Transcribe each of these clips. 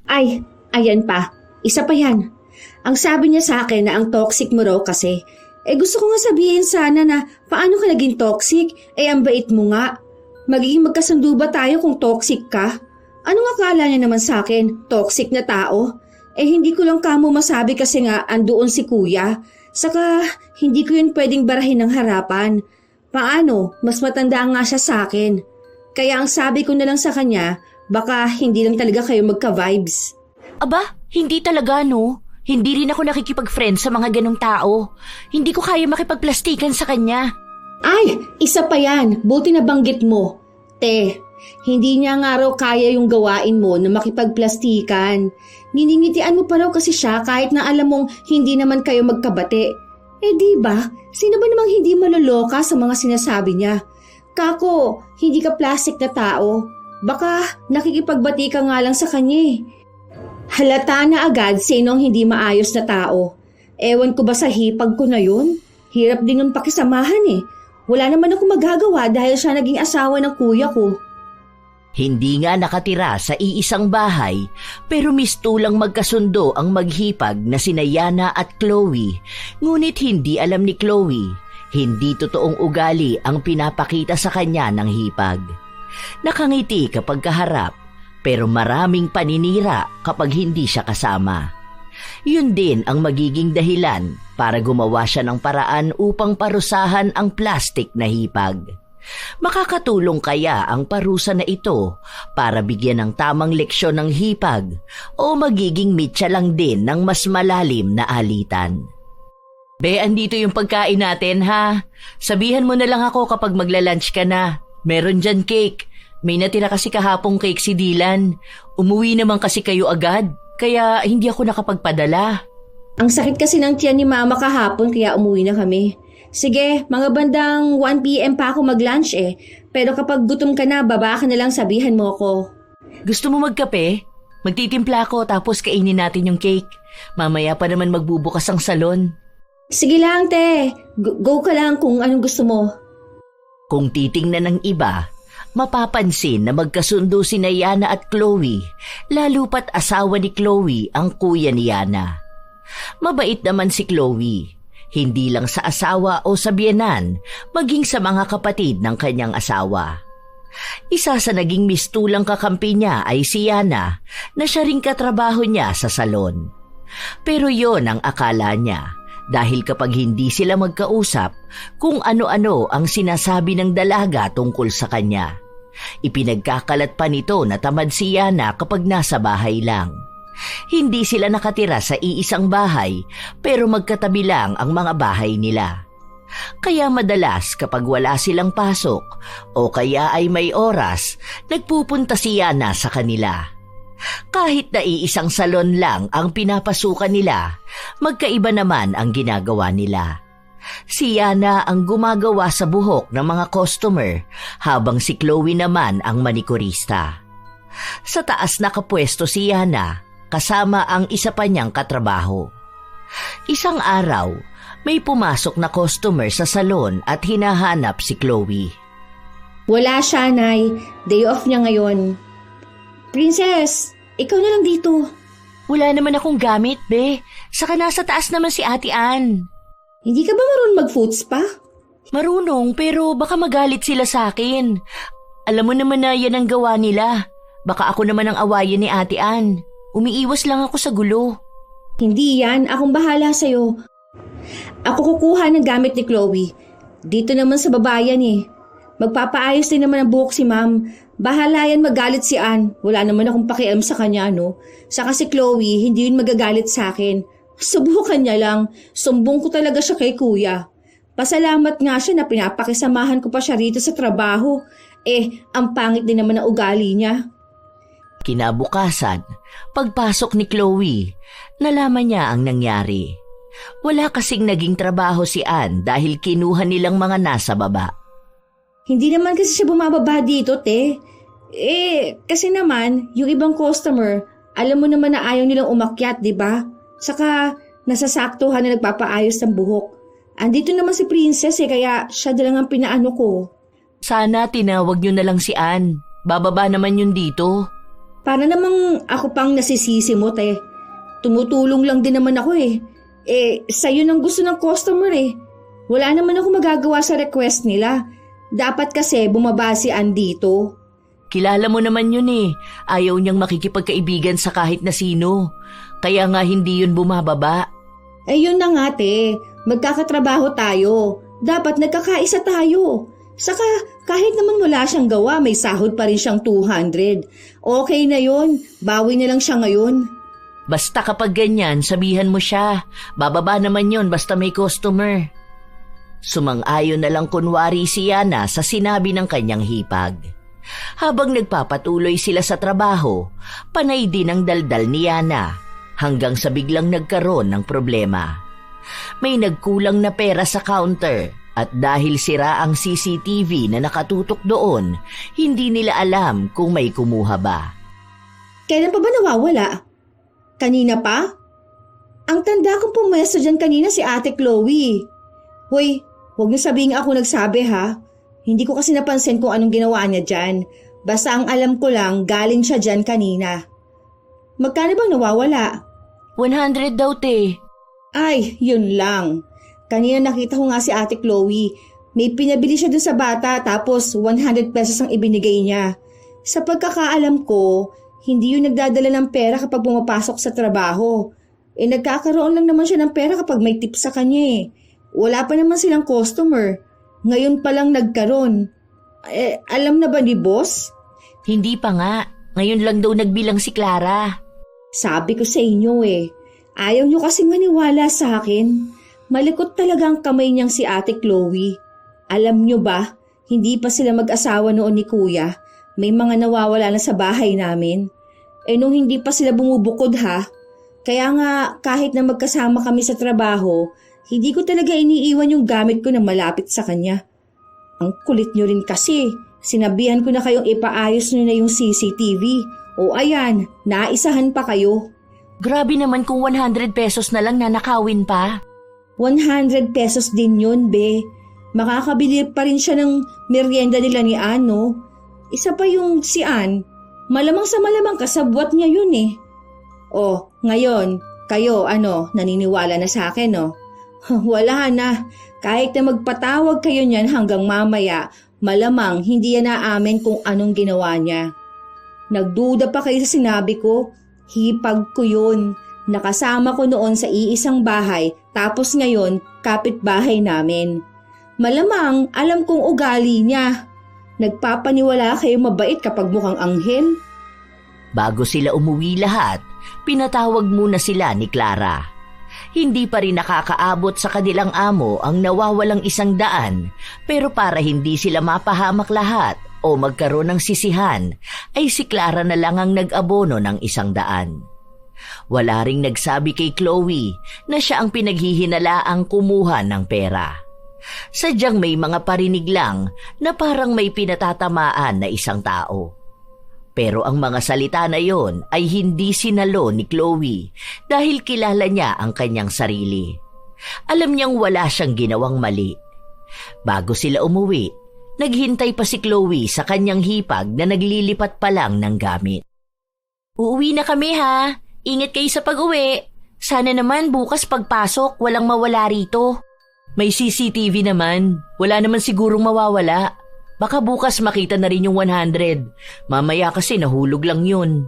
Ay, ayan pa. Isa pa yan. Ang sabi niya sa akin na ang toxic mo raw kasi. Gusto ko nga sabihin sana na paano ka naging toxic? Ang bait mo nga. Magiging magkasundo ba tayo kung toxic ka? Anong akala niya naman sa akin? Toxic na tao? Hindi ko lang kamo masabi kasi nga andoon si kuya. Saka hindi ko yun pwedeng barahin ng harapan. Paano? Mas matanda nga siya sa akin. Kaya ang sabi ko na lang sa kanya, baka hindi lang talaga kayo magka-vibes. Aba, hindi talaga no. Hindi rin ako nakikipag-friend sa mga ganong tao. Hindi ko kaya makipagplastikan sa kanya. Ay, isa pa yan. Buti na banggit mo. Hindi niya nga raw kaya yung gawain mo na makipagplastikan. Niningitian mo pa raw kasi siya kahit na alam mong hindi naman kayo magkabate. Diba? Sino ba namang hindi maloloka sa mga sinasabi niya? Kako, hindi ka plastic na tao. Baka nakikipagbati ka nga lang sa kanya eh. Halata na agad sinong hindi maayos na tao. Ewan ko ba sa hipag ko na yun? Hirap din yung pakisamahan eh. Wala naman ako magagawa dahil siya naging asawa ng kuya ko. Hindi nga nakatira sa iisang bahay pero mistulang magkasundo ang maghipag na sina Yana at Chloe. Ngunit hindi alam ni Chloe, hindi totoong ugali ang pinapakita sa kanya ng hipag. Nakangiti kapag kaharap pero maraming paninira kapag hindi siya kasama. Yun din ang magiging dahilan para gumawa siya ng paraan upang parusahan ang plastic na hipag. Makakatulong kaya ang parusa na ito para bigyan ng tamang leksyon ng hipag o magiging mitya lang din ng mas malalim na alitan? Be, andito yung pagkain natin ha. Sabihan mo na lang ako kapag magla-lunch ka na. Meron dyan cake. May natira kasi kahapong cake si Dylan. Umuwi naman kasi kayo agad, kaya hindi ako nakapagpadala. Ang sakit kasi ng tiyan ni mama kahapon kaya umuwi na kami. Sige, mga bandang 1 PM pa ako mag-lunch eh. Pero kapag gutom ka na, baba ka na lang sabihan mo ako. Gusto mo magkape? Magtitimpla ako tapos kainin natin yung cake. Mamaya pa naman magbubukas ang salon. Sige lang, te. Go ka lang kung anong gusto mo. Kung titingnan ng iba, mapapansin na magkasundo sina Yana at Chloe, lalo pat asawa ni Chloe ang kuya ni Yana. Mabait naman si Chloe, hindi lang sa asawa o sa biyenan, maging sa mga kapatid ng kanyang asawa. Isa sa naging mistulang kakampi niya ay si Yana na siya ring katrabaho niya sa salon. Pero yon ang akala niya. Dahil kapag hindi sila magkausap, kung ano-ano ang sinasabi ng dalaga tungkol sa kanya. Ipinagkakalat pa nito na tamad si Yana kapag nasa bahay lang. Hindi sila nakatira sa iisang bahay pero magkatabi lang ang mga bahay nila. Kaya madalas kapag wala silang pasok o kaya ay may oras, nagpupunta si Yana sa kanila. Kahit na iisang salon lang ang pinapasukan nila, magkaiba naman ang ginagawa nila. Si Yana ang gumagawa sa buhok ng mga customer habang si Chloe naman ang manikurista. Sa taas nakapwesto si Yana kasama ang isa pa niyang katrabaho. Isang araw, may pumasok na customer sa salon at hinahanap si Chloe. Wala siya, Nay. Day off niya ngayon. Princess, ikaw na lang dito. Wala naman akong gamit, be. Saka nasa taas naman si Ate Ann. Hindi ka ba marunong mag-food spa? Marunong, pero baka magalit sila sa akin. Alam mo naman na yan ang gawa nila. Baka ako naman ang awayan ni Ate Ann. Umiiwas lang ako sa gulo. Hindi yan. Akong bahala sa'yo. Ako kukuha ng gamit ni Chloe. Dito naman sa babayan eh. Magpapaayos din naman ang buhok si Ma'am. Bahala yan magalit si Ann. Wala naman akong pakialam sa kanya, no? Saka si Chloe, hindi yun magagalit sa akin. Subukan niya lang. Sumbong ko talaga siya kay kuya. Pasalamat nga siya na pinapakisamahan ko pa siya rito sa trabaho. Ang pangit din naman ang ugali niya. Kinabukasan, pagpasok ni Chloe, nalaman niya ang nangyari. Wala kasing naging trabaho si Ann dahil kinuha nilang mga nasa baba. Hindi naman kasi siya bumababa dito, te. Kasi naman, yung ibang customer, alam mo naman na ayaw nilang umakyat, di ba? Saka, nasasaktuhan na nagpapaayos ng buhok. Andito naman si Princess kaya siya na lang ang pinaano ko. Sana tinawag niyo na lang si Ann. Bababa naman yun dito. Para namang ako pang nasisisi mo, te. Tumutulong lang din naman ako eh. Sa'yo nang gusto ng customer eh. Wala naman ako magagawa sa request nila. Dapat kasi bumaba si Ann dito. Kilala mo naman yun eh. Ayaw niyang makikipagkaibigan sa kahit na sino. Kaya nga hindi yun bumababa. Yun na nga, te. Magkakatrabaho tayo. Dapat nagkakaisa tayo. Saka kahit naman wala siyang gawa, may sahod pa rin siyang 200. Okay na yun. Bawi na lang siya ngayon. Basta kapag ganyan, sabihan mo siya. Bababa naman yun basta may customer. Sumang-ayon na lang kunwari si Yana sa sinabi ng kanyang hipag. Habang nagpapatuloy sila sa trabaho, panay din ang daldal ni Yana hanggang sa biglang nagkaroon ng problema. May nagkulang na pera sa counter at dahil sira ang CCTV na nakatutok doon, hindi nila alam kung may kumuha ba. Kailan pa ba nawawala? Kanina pa? Ang tanda kong pumwesto dyan kanina si Ate Chloe. Hoy, huwag niyo sabihing ako nagsabi ha. Hindi ko kasi napansin kung anong ginawa niya dyan. Basta ang alam ko lang, galing siya dyan kanina. Magkano bang nawawala? 100 daw, te. Ay, yun lang. Kanina nakita ko nga si Ate Chloe. May pinabili siya dun sa bata tapos 100 pesos ang ibinigay niya. Sa pagkakaalam ko, hindi yun nagdadala ng pera kapag pumapasok sa trabaho. Nagkakaroon lang naman siya ng pera kapag may tip sa kanya eh. Wala pa naman silang customer. Ngayon pa lang nagkaroon. Alam na ba ni boss? Hindi pa nga. Ngayon lang daw nagbilang si Clara. Sabi ko sa inyo eh. Ayaw nyo kasi maniwala sa akin. Malikot talaga ang kamay niyang si Ate Chloe. Alam nyo ba, hindi pa sila mag-asawa noon ni Kuya. May mga nawawala na sa bahay namin. Nung hindi pa sila bumubukod ha. Kaya nga kahit na magkasama kami sa trabaho, hindi ko talaga iniiwan yung gamit ko na malapit sa kanya. Ang kulit nyo rin kasi. Sinabihan ko na kayong ipaayos nyo na yung CCTV. O ayan, naisahan pa kayo. Grabe naman kung 100 pesos na lang nanakawin pa. 100 pesos din yun, be. Makakabili pa rin siya ng merienda nila ni Ann, no? Isa pa yung si Ann, malamang sa malamang kasabwat niya yun eh. O, ngayon, kayo, naniniwala na sa akin, no? Wala na. Kahit na magpatawag kayo niyan hanggang mamaya, malamang hindi yan naamin kung anong ginawa niya. Nagduda pa kayo sa sinabi ko, hipag ko yun. Nakasama ko noon sa iisang bahay, tapos ngayon, kapitbahay namin. Malamang alam kong ugali niya. Nagpapaniwala kayo mabait kapag mukhang anghel? Bago sila umuwi lahat, pinatawag muna sila ni Clara. Hindi pa rin nakakaabot sa kanilang amo ang nawawalang 100, pero para hindi sila mapahamak lahat o magkaroon ng sisihan, ay si Clara na lang ang nag-abono ng 100. Wala ring nagsabi kay Chloe na siya ang pinaghihinalaang kumuha ng pera. Sadyang may mga parinig lang na parang may pinatatamaan na isang tao. Pero ang mga salita na yon ay hindi sinalo ni Chloe dahil kilala niya ang kanyang sarili. Alam niyang wala siyang ginawang mali. Bago sila umuwi, naghintay pa si Chloe sa kanyang hipag na naglilipat pa lang ng gamit. Uuwi na kami ha. Ingat kayo sa pag-uwi. Sana naman bukas pagpasok walang mawala rito. May CCTV naman. Wala naman sigurong mawawala. Baka bukas makita na rin yung 100. Mamaya kasi nahulog lang yun.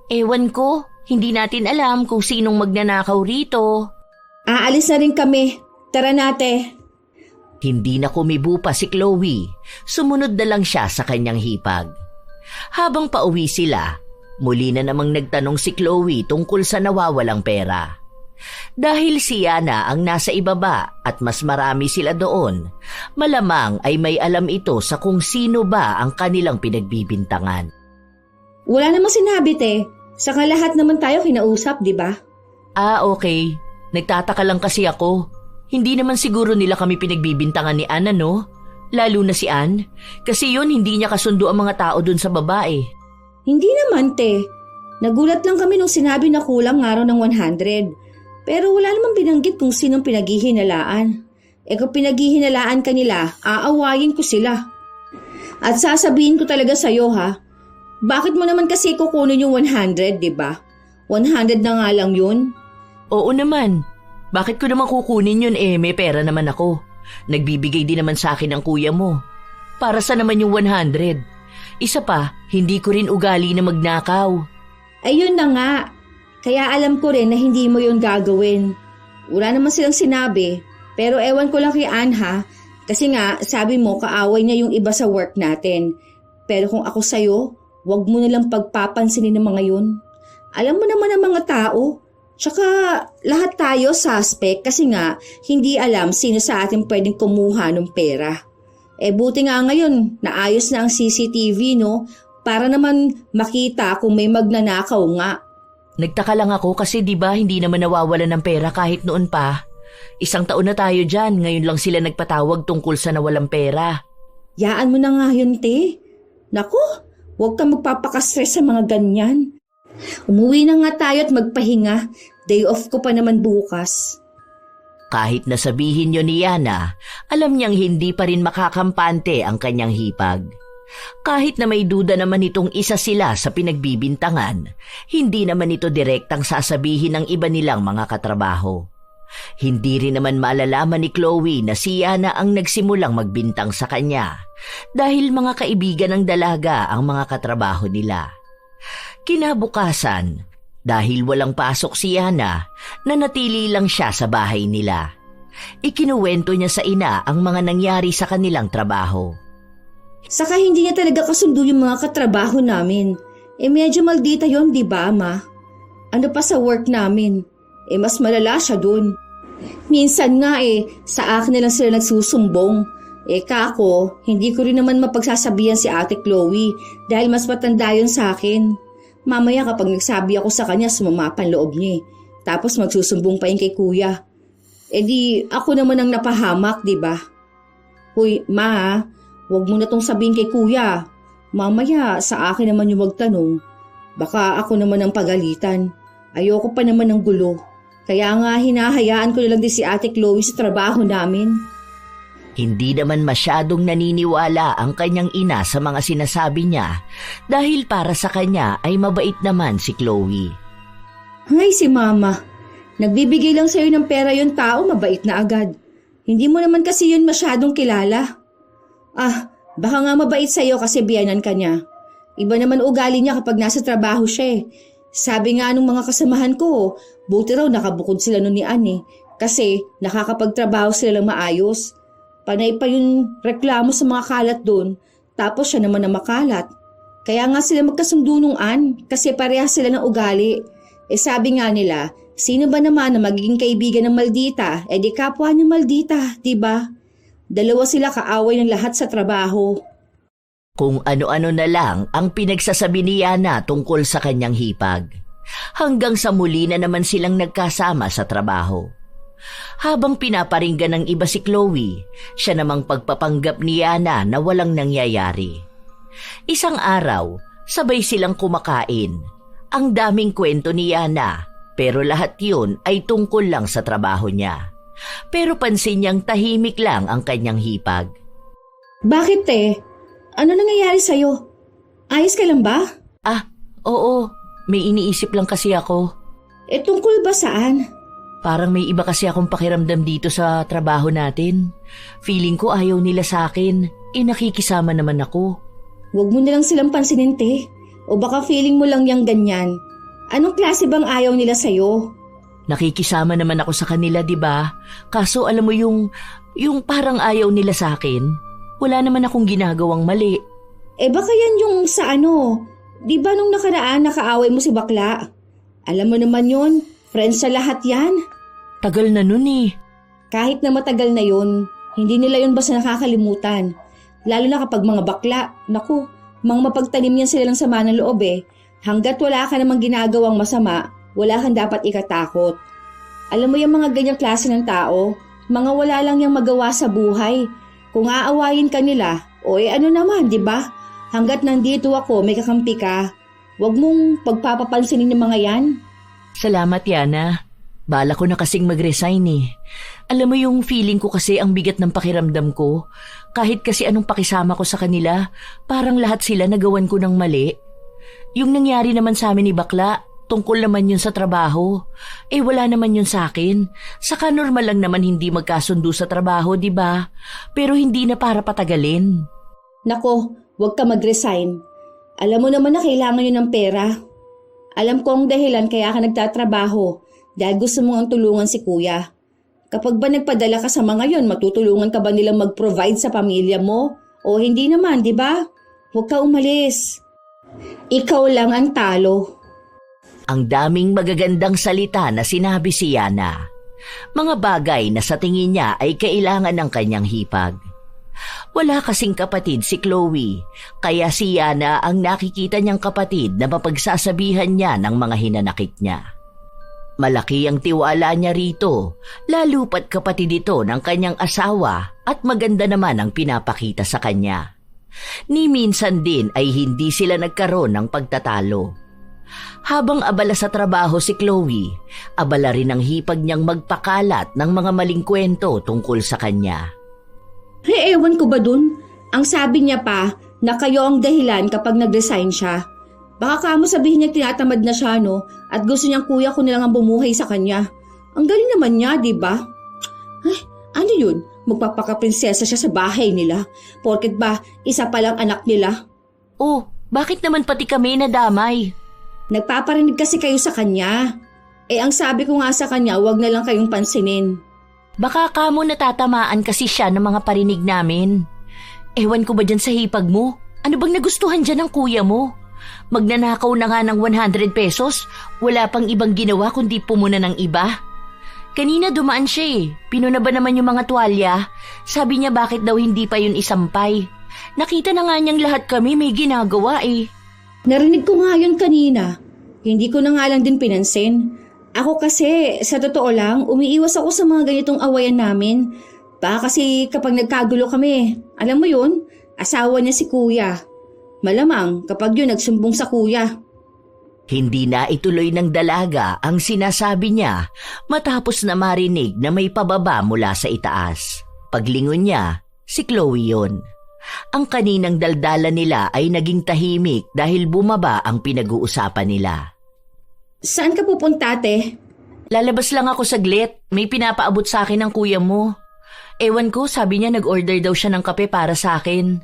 Ewan ko. Hindi natin alam kung sinong magnanakaw rito. Aalis na rin kami. Tara nate. Hindi na kumibo pa si Chloe. Sumunod na lang siya sa kanyang hipag. Habang pauwi sila, muli na namang nagtanong si Chloe tungkol sa nawawalang pera. Dahil si Yana ang nasa ibaba at mas marami sila doon, malamang ay may alam ito sa kung sino ba ang kanilang pinagbibintangan. Wala namang sinabi te. Saka lahat naman tayo kinausap, di ba? Okay. Nagtataka lang kasi ako. Hindi naman siguro nila kami pinagbibintangan ni Ann, no? Lalo na si Ann. Kasi yun, hindi niya kasundo ang mga tao dun sa babae. Hindi naman, te. Nagulat lang kami nung sinabi na kulang nga raw ng 100. Pero wala namang binanggit kung sinong pinaghihinalaan. Kung pinaghihinalaan kanila, aawayin ko sila. At sasabihin ko talaga sa'yo ha, Bakit mo naman kasi kukunin yung 100, di ba? 100 na nga lang yun. Oo naman. Bakit ko naman kukunin yun may pera naman ako. Nagbibigay din naman sa akin ang kuya mo. Para sa naman yung 100? Isa pa, hindi ko rin ugali na magnakaw. Ayun na nga. Kaya alam ko rin na hindi mo yun gagawin. Wala naman silang sinabi. Pero ewan ko lang kay Ann ha. Kasi nga, sabi mo kaaway niya yung iba sa work natin. Pero kung ako sa'yo, wag mo nilang pagpapansinin ng mga yun. Alam mo naman ang mga tao. Tsaka lahat tayo suspect kasi nga hindi alam sino sa atin pwedeng kumuha ng pera. Buti nga ngayon, naayos na ang CCTV no? Para naman makita kung may magnanakaw nga. Nagtaka lang ako kasi di ba hindi naman nawawalan ng pera kahit noon pa. 1 taon na tayo dyan, ngayon lang sila nagpatawag tungkol sa nawalang pera. Yaan mo na nga yun, te. Naku, huwag kang magpapakastress sa mga ganyan. Umuwi na nga tayo at magpahinga. Day off ko pa naman bukas. Kahit nasabihin yun ni Yana, alam niyang hindi pa rin makakampante ang kanyang hipag. Kahit na may duda naman itong isa sila sa pinagbibintangan, hindi naman ito direktang sasabihin ng iba nilang mga katrabaho. Hindi rin naman malalaman ni Chloe na si Yana ang nagsimulang magbintang sa kanya dahil mga kaibigan ng dalaga ang mga katrabaho nila. Kinabukasan, dahil walang pasok si Yana, nanatili lang siya sa bahay nila. Ikinuwento niya sa ina ang mga nangyari sa kanilang trabaho. Saka hindi niya talaga kasundo yung mga katrabaho namin. Medyo maldita yon, di ba, ma? Ano pa sa work namin? Mas malala siya dun. Minsan nga sa akin na lang sila nagsusumbong. Kako, hindi ko rin naman mapagsasabihan si Ate Chloe dahil mas matanda yun sa akin. Mamaya kapag nagsabi ako sa kanya, sumama pa ang loob niya. Tapos magsusumbong pa yun kay kuya. Di ako naman ang napahamak, di ba? Hoy, ma, huwag mo na tong sabihin kay kuya. Mamaya sa akin naman yung magtanong. Baka ako naman ang pagalitan. Ayoko pa naman ng gulo. Kaya nga hinahayaan ko na lang din si Ate Chloe sa trabaho namin. Hindi naman masyadong naniniwala ang kanyang ina sa mga sinasabi niya dahil para sa kanya ay mabait naman si Chloe. Ay, si Mama. Nagbibigay lang sa'yo ng pera yung tao, mabait na agad. Hindi mo naman kasi yun masyadong kilala. Baka nga mabait sa'yo kasi biyanan ka niya. Iba naman ugali niya kapag nasa trabaho siya. Sabi nga nung mga kasamahan ko, buti raw nakabukod sila nun ni Ann kasi nakakapagtrabaho sila lang maayos. Panay pa yung reklamo sa mga kalat doon, tapos siya naman na makalat. Kaya nga sila magkasundo nung Ann kasi parehas sila ng ugali. Sabi nga nila, sino ba naman na magiging kaibigan ng maldita? Di kapwa niya maldita, diba? Dalawa sila kaaway ng lahat sa trabaho. Kung ano-ano na lang ang pinagsasabi ni Yana tungkol sa kanyang hipag. Hanggang sa muli na naman silang nagkasama sa trabaho. Habang pinaparinggan ng iba si Chloe, siya namang pagpapanggap ni Yana na walang nangyayari. Isang araw, sabay silang kumakain. Ang daming kwento ni Yana, pero lahat yun ay tungkol lang sa trabaho niya. Pero pansin niyang tahimik lang ang kanyang hipag. Bakit Ano nangyayari sa'yo? Ayos ka lang ba? Oo. May iniisip lang kasi ako. Tungkol ba saan? Parang may iba kasi akong pakiramdam dito sa trabaho natin. Feeling ko ayaw nila sa akin. Nakikisama naman ako. Huwag mo nilang silang pansinin, te. O baka feeling mo lang yang ganyan. Anong klase bang ayaw nila sa'yo? Nakikisama naman ako sa kanila, di ba? Kaso alam mo yung parang ayaw nila sa akin. Wala naman akong ginagawang mali. Baka yan yung sa di ba nung nakaraan nakaaway mo si bakla? Alam mo naman yun, friends sa lahat yan. Tagal na nun Kahit na matagal na yun, hindi nila yun basta nakakalimutan. Lalo na kapag mga bakla, naku, mga mapagtanim yan sila ng sama ng loob Hanggat wala ka namang ginagawang masama, wala kang dapat ikatakot. Alam mo yung mga ganyang klase ng tao, mga wala lang yung magawa sa buhay. Kung aawayin ka nila, ano naman, di ba? Hanggat nandito ako, may kakampi ka. Huwag mong pagpapapansinin ng mga yan. Salamat, Yana. Bala ko na kasing mag-resign Alam mo yung feeling ko kasi ang bigat ng pakiramdam ko. Kahit kasi anong pakisama ko sa kanila, parang lahat sila nagawan ko ng mali. Yung nangyari naman sa amin ni Bakla, tungkol naman yun sa trabaho. Wala naman yun sa akin. Saka normal lang naman hindi magkasundo sa trabaho, di ba? Pero hindi na para patagalin. Nako, huwag ka mag-resign. Alam mo naman na kailangan yun ng pera. Alam ko ang dahilan kaya ka nagtatrabaho dahil gusto mo ang tulungan si kuya. Kapag ba nagpadala ka sa mga yon, matutulungan ka ba nilang mag-provide sa pamilya mo? O hindi naman, di ba? Huwag ka umalis. Ikaw lang ang talo. Ang daming magagandang salita na sinabi si Yana. Mga bagay na sa tingin niya ay kailangan ng kanyang hipag. Wala kasing kapatid si Chloe, kaya si Yana ang nakikita niyang kapatid na mapagsasabihan niya ng mga hinanakit niya. Malaki ang tiwala niya rito, lalo pat kapatid ito ng kanyang asawa at maganda naman ang pinapakita sa kanya. Ni minsan din ay hindi sila nagkaroon ng pagtatalo. Habang abala sa trabaho si Chloe, abala rin ang hipag niyang magpakalat ng mga maling kwento tungkol sa kanya. Ewan ko ba dun? Ang sabi niya pa na kayo ang dahilan kapag nag-resign siya. Baka kamo sabihin niya tinatamad na siya, no? At gusto niyang kuya ko na lang ang bumuhay sa kanya. Ang galing naman niya, di ba? Ay, ano yun? Magpapakaprinsesa siya sa bahay nila. Porket ba, isa pa lang anak nila? Oh, bakit naman pati kami nadamay? Nagpaparinig kasi kayo sa kanya. Ang sabi ko nga sa kanya, wag na lang kayong pansinin. Baka kamo natatamaan kasi siya ng mga parinig namin. Ewan ko ba dyan sa hipag mo? Ano bang nagustuhan dyan ng kuya mo? Magnanakaw na nga ng 100 pesos, wala pang ibang ginawa kundi pumuna ng iba. Kanina dumaan siya Pinuna ba naman yung mga tuwalya? Sabi niya bakit daw hindi pa yun isampay. Nakita na nga niyang lahat kami may ginagawa Narinig ko nga yun kanina. Hindi ko na nga lang din pinansin. Ako kasi, sa totoo lang, umiiwas ako sa mga ganitong awayan namin. Baka kasi kapag nagkagulo kami, alam mo yun, asawa niya si kuya. Malamang kapag yun nagsumbong sa kuya. Hindi na ituloy ng dalaga ang sinasabi niya matapos na marinig na may pababa mula sa itaas. Paglingon niya, si Chloe yun. Ang kaninang daldala nila ay naging tahimik dahil bumaba ang pinag-uusapan nila. Saan ka pupunta, ate? Lalabas lang ako saglit. May pinapaabot sa akin ng kuya mo. Ewan ko, sabi niya nag-order daw siya ng kape para sa akin.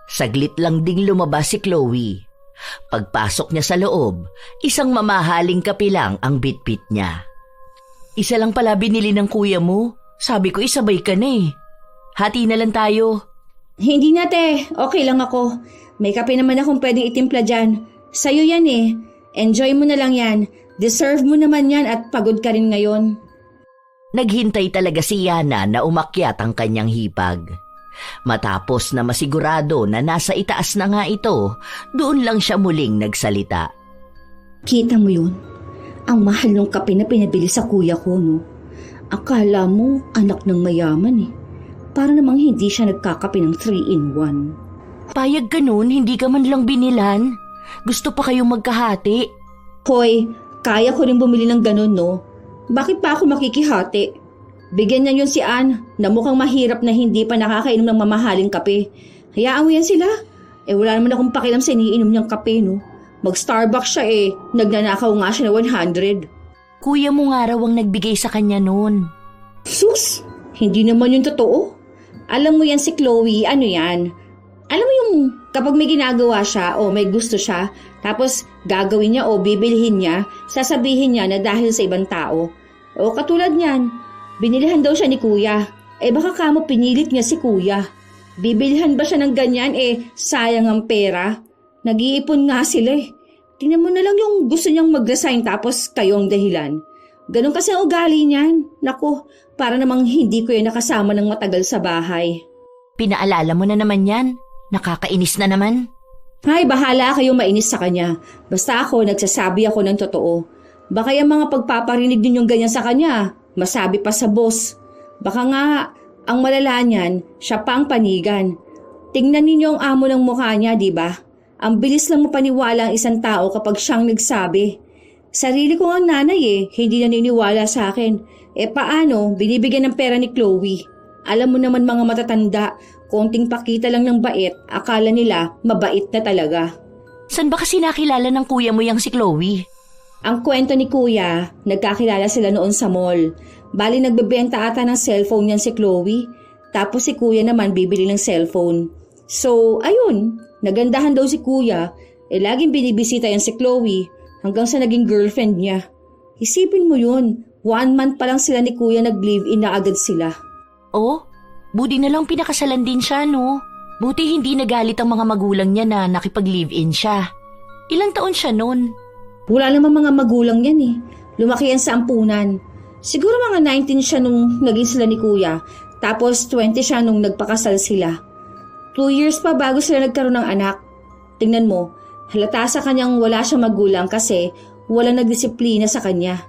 Saglit lang ding lumabas si Chloe. Pagpasok niya sa loob, isang mamahaling kape lang ang bitbit niya. Isa lang pala binili ng kuya mo. Sabi ko isabay ka na Hati na lang tayo. Hindi na, te. Okay lang ako. May kape naman akong pwedeng itimpla dyan. Sa'yo yan Enjoy mo na lang yan. Deserve mo naman yan at pagod ka rin ngayon. Naghintay talaga si Yana na umakyat ang kanyang hipag. Matapos na masigurado na nasa itaas na nga ito, doon lang siya muling nagsalita. Kita mo yun? Ang mahal ng kape na pinabili sa kuya ko, no? Akala mo anak ng mayaman Para namang hindi siya nagkakape ng 3-in-1. Payag ganun, hindi ka man lang binilan. Gusto pa kayong magkahati. Hoy, kaya ko rin bumili ng ganun, no? Bakit pa ako makikihati? Bigyan niya yun si Ann na mukhang mahirap na hindi pa nakakainom ng mamahaling kape. Hayaan mo yan sila. Wala naman akong pakialam sa iniinom niyang kape, no? Mag-Starbucks siya Nagnanakaw nga siya na 100. Kuya mo nga raw ang nagbigay sa kanya noon. Sus! Hindi naman yun totoo. Alam mo yan si Chloe, ano yan? Alam mo yung kapag may ginagawa siya o may gusto siya, tapos gagawin niya o bibilhin niya, sasabihin niya na dahil sa ibang tao. O katulad niyan, binilihan daw siya ni kuya. Baka kamo pinilit niya si kuya. Bibilhan ba siya ng ganyan? Sayang ang pera. Nag-iipon nga sila Tingnan mo na lang yung gusto niyang mag-resign tapos kayo ang dahilan. Ganon kasi ang ugali niyan. Naku, para namang hindi ko yan nakasama ng matagal sa bahay. Pinaalala mo na naman yan. Nakakainis na naman. Hay, bahala kayong mainis sa kanya. Basta ako, nagsasabi ako ng totoo. Baka yung mga pagpaparinig ninyong ganyan sa kanya, masabi pa sa boss. Baka nga, ang malala niyan, siya pa ang panigan. Tingnan ninyo ang amo ng mukha niya, di ba? Ang bilis lang mapaniwala ang isang tao kapag siyang nagsabi. Sarili ko ang nanay hindi naniniwala sa akin. Paano, binibigyan ng pera ni Chloe? Alam mo naman mga matatanda, konting pakita lang ng bait, akala nila mabait na talaga. San ba kasi nakilala ng kuya mo yang si Chloe? Ang kwento ni kuya, nagkakilala sila noon sa mall. Bali nagbebenta ata ng cellphone yan si Chloe. Tapos si kuya naman bibili ng cellphone. So, ayun, nagandahan daw si kuya. Laging binibisita yan si Chloe hanggang sa naging girlfriend niya. Isipin mo yun, 1 month pa lang sila ni kuya nag-live-in na agad sila. Oh, buti na lang pinakasalan din siya, no? Buti hindi nagalit ang mga magulang niya na nakipag-live-in siya. Ilang taon siya nun? Wala naman mga magulang yan eh. Lumaki yan sa ampunan. Siguro mga 19 siya nung naging sila ni kuya. Tapos 20 siya nung nagpakasal sila. 2 years pa bago sila nagkaroon ng anak. Tingnan mo, halata sa kanyang wala siyang magulang kasi wala nagdisiplina sa kanya.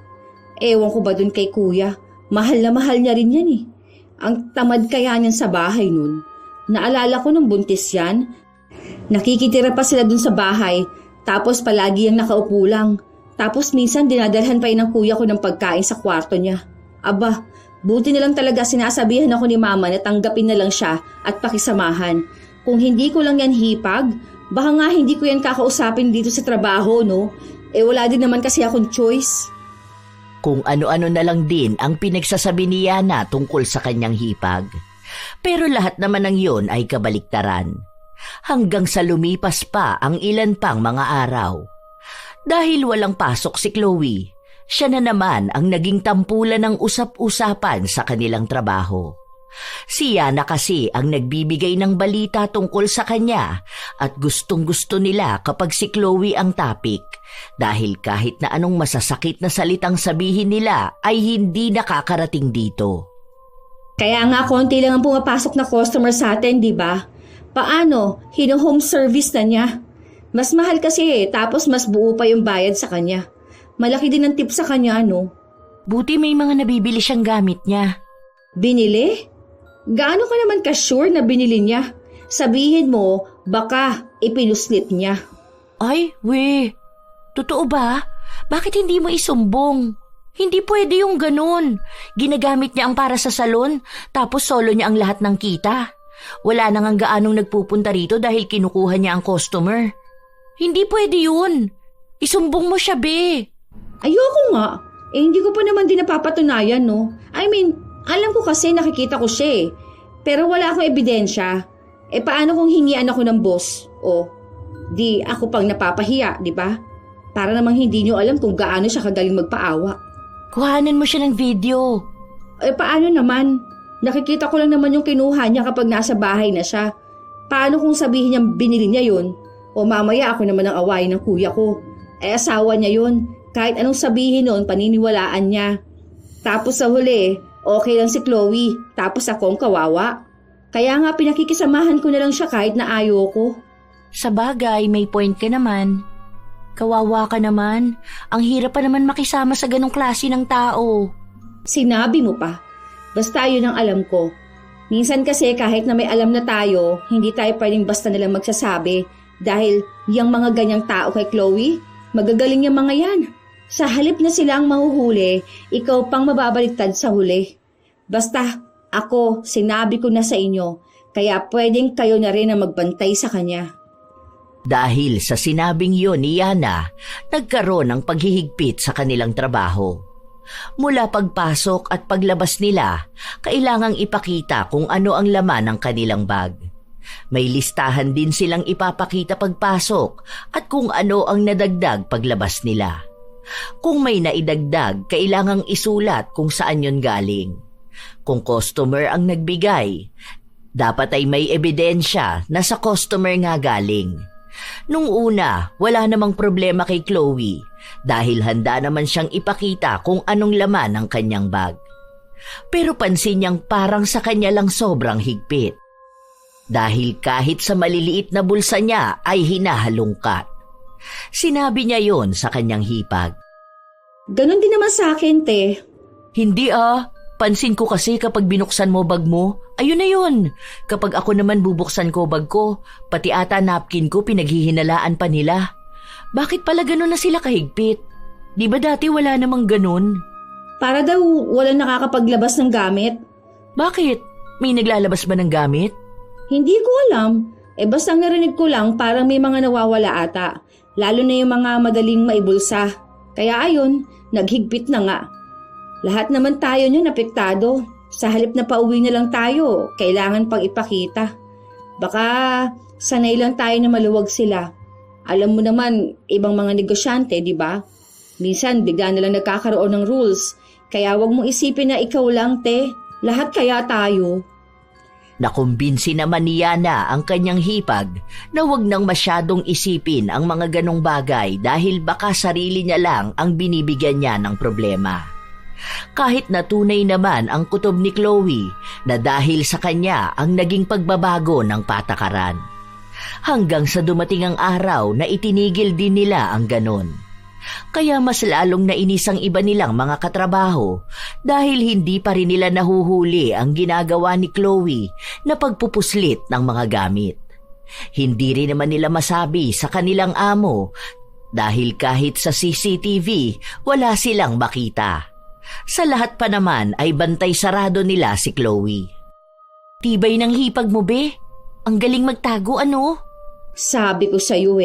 Ewan ko ba dun kay kuya? Mahal na mahal niya rin yan eh. Ang tamad kaya niyan sa bahay nun. Naalala ko nung buntis yan. Nakikitira pa sila dun sa bahay. Tapos palagi yung nakaupo lang. Tapos minsan dinadalhan pa yun ng kuya ko ng pagkain sa kwarto niya. Aba, buti na lang talaga sinasabihan ako ni mama na tanggapin na lang siya at pakisamahan. Kung hindi ko lang yan hipag, baka nga hindi ko yan kakausapin dito sa trabaho, no? Wala din naman kasi akong choice. Kung ano-ano na lang din ang pinagsasabi ni Yana tungkol sa kanyang hipag. Pero lahat naman ng yun ay kabaliktaran. Hanggang sa lumipas pa ang ilan pang mga araw. Dahil walang pasok si Chloe, siya na naman ang naging tampulan ng usap-usapan sa kanilang trabaho. Si Yana kasi ang nagbibigay ng balita tungkol sa kanya at gustong-gusto nila kapag si Chloe ang topic dahil kahit na anong masasakit na salitang sabihin nila ay hindi nakakarating dito. Kaya nga konti lang ang pumapasok na customer sa atin, di ba? Paano? Hino-home service na niya. Mas mahal kasi tapos mas buo pa yung bayad sa kanya. Malaki din ang tip sa kanya, no? Buti may mga nabibili siyang gamit niya. Binili? Gaano ka naman ka-sure na binili niya? Sabihin mo, baka ipinuslit niya. Ay, totoo ba? Bakit hindi mo isumbong? Hindi pwede yung ganun. Ginagamit niya ang para sa salon, tapos solo niya ang lahat ng kita. Wala nang gaanong nagpupunta rito dahil kinukuha niya ang customer. Hindi pwede yun. Isumbong mo siya, be. Ayoko nga. Hindi ko pa naman din napapatunayan, no? I mean, alam ko kasi nakikita ko siya eh. Pero wala akong ebidensya. Paano kung hingian ako ng boss? Di ako pang napapahiya, di ba? Para namang hindi niyo alam kung gaano siya kagaling magpaawa. Kuhanan mo siya ng video. Paano naman? Nakikita ko lang naman yung kinuha niya kapag nasa bahay na siya. Paano kung sabihin niya binili niya yun? O mamaya ako naman ang awayin ng kuya ko. Asawa niya yun. Kahit anong sabihin nun, paniniwalaan niya. Tapos sa huli, okay lang si Chloe. Tapos ako ang kawawa. Kaya nga pinakikisamahan ko na lang siya kahit na ayoko. Sa bagay, may point ka naman. Kawawa ka naman. Ang hirap pa naman makisama sa ganong klase ng tao. Sinabi mo pa. Basta yun ang alam ko. Minsan kasi kahit na may alam na tayo, hindi tayo pwedeng basta nalang magsasabi. Dahil yung mga ganyang tao kay Chloe, magagaling yung mga yan. Sa halip na sila ang mahuhuli, ikaw pang mababaliktad sa huli. Basta ako, sinabi ko na sa inyo, kaya pwedeng kayo na rin ang magbantay sa kanya. Dahil sa sinabing yon ni Yana, nagkaroon ng paghihigpit sa kanilang trabaho. Mula pagpasok at paglabas nila, kailangang ipakita kung ano ang laman ng kanilang bag. May listahan din silang ipapakita pagpasok at kung ano ang nadagdag paglabas nila. Kung may naidagdag, kailangang isulat kung saan yon galing. Kung customer ang nagbigay, dapat ay may ebidensya na sa customer nga galing. Nung una, wala namang problema kay Chloe dahil handa naman siyang ipakita kung anong laman ng kanyang bag. Pero pansin niyang parang sa kanya lang sobrang higpit. Dahil kahit sa maliliit na bulsa niya ay hinahalungkat. Sinabi niya yon sa kanyang hipag. Ganon din naman sa akin, te. Hindi pansin ko kasi kapag binuksan mo bag mo, ayun na yun. Kapag ako naman bubuksan ko bag ko, pati ata napkin ko pinaghihinalaan pa nila. Bakit pala ganon na sila kahigpit? Di ba dati wala namang ganon? Para daw walang nakakapaglabas ng gamit. Bakit? May naglalabas ba ng gamit? Hindi ko alam. Basta narinig ko lang parang may mga nawawala ata. Lalo na yung mga madaling maibulsa. Kaya ayun, naghigpit na nga. Lahat naman tayo niyan apektado. Sa halip na pauwi na lang tayo, kailangan pang ipakita. Baka sanay lang tayo na maluwag sila. Alam mo naman, ibang mga negosyante, di ba? Minsan, bigla na lang nagkakaroon ng rules. Kaya wag mong isipin na ikaw lang, te. Lahat kaya tayo. Nakumbinsi naman ni Yana ang kanyang hipag na wag nang masyadong isipin ang mga ganong bagay dahil baka sarili niya lang ang binibigyan niya ng problema. Kahit na tunay naman ang kutob ni Chloe na dahil sa kanya ang naging pagbabago ng patakaran. Hanggang sa dumating ang araw na itinigil din nila ang ganon. Kaya mas lalong nainis ang iba nilang mga katrabaho dahil hindi pa rin nila nahuhuli ang ginagawa ni Chloe na pagpupuslit ng mga gamit. Hindi rin naman nila masabi sa kanilang amo dahil kahit sa CCTV wala silang makita. Sa lahat pa naman ay bantay sarado nila si Chloe. Tibay ng hipag mo, be. Ang galing magtago, ano? Sabi ko sa'yo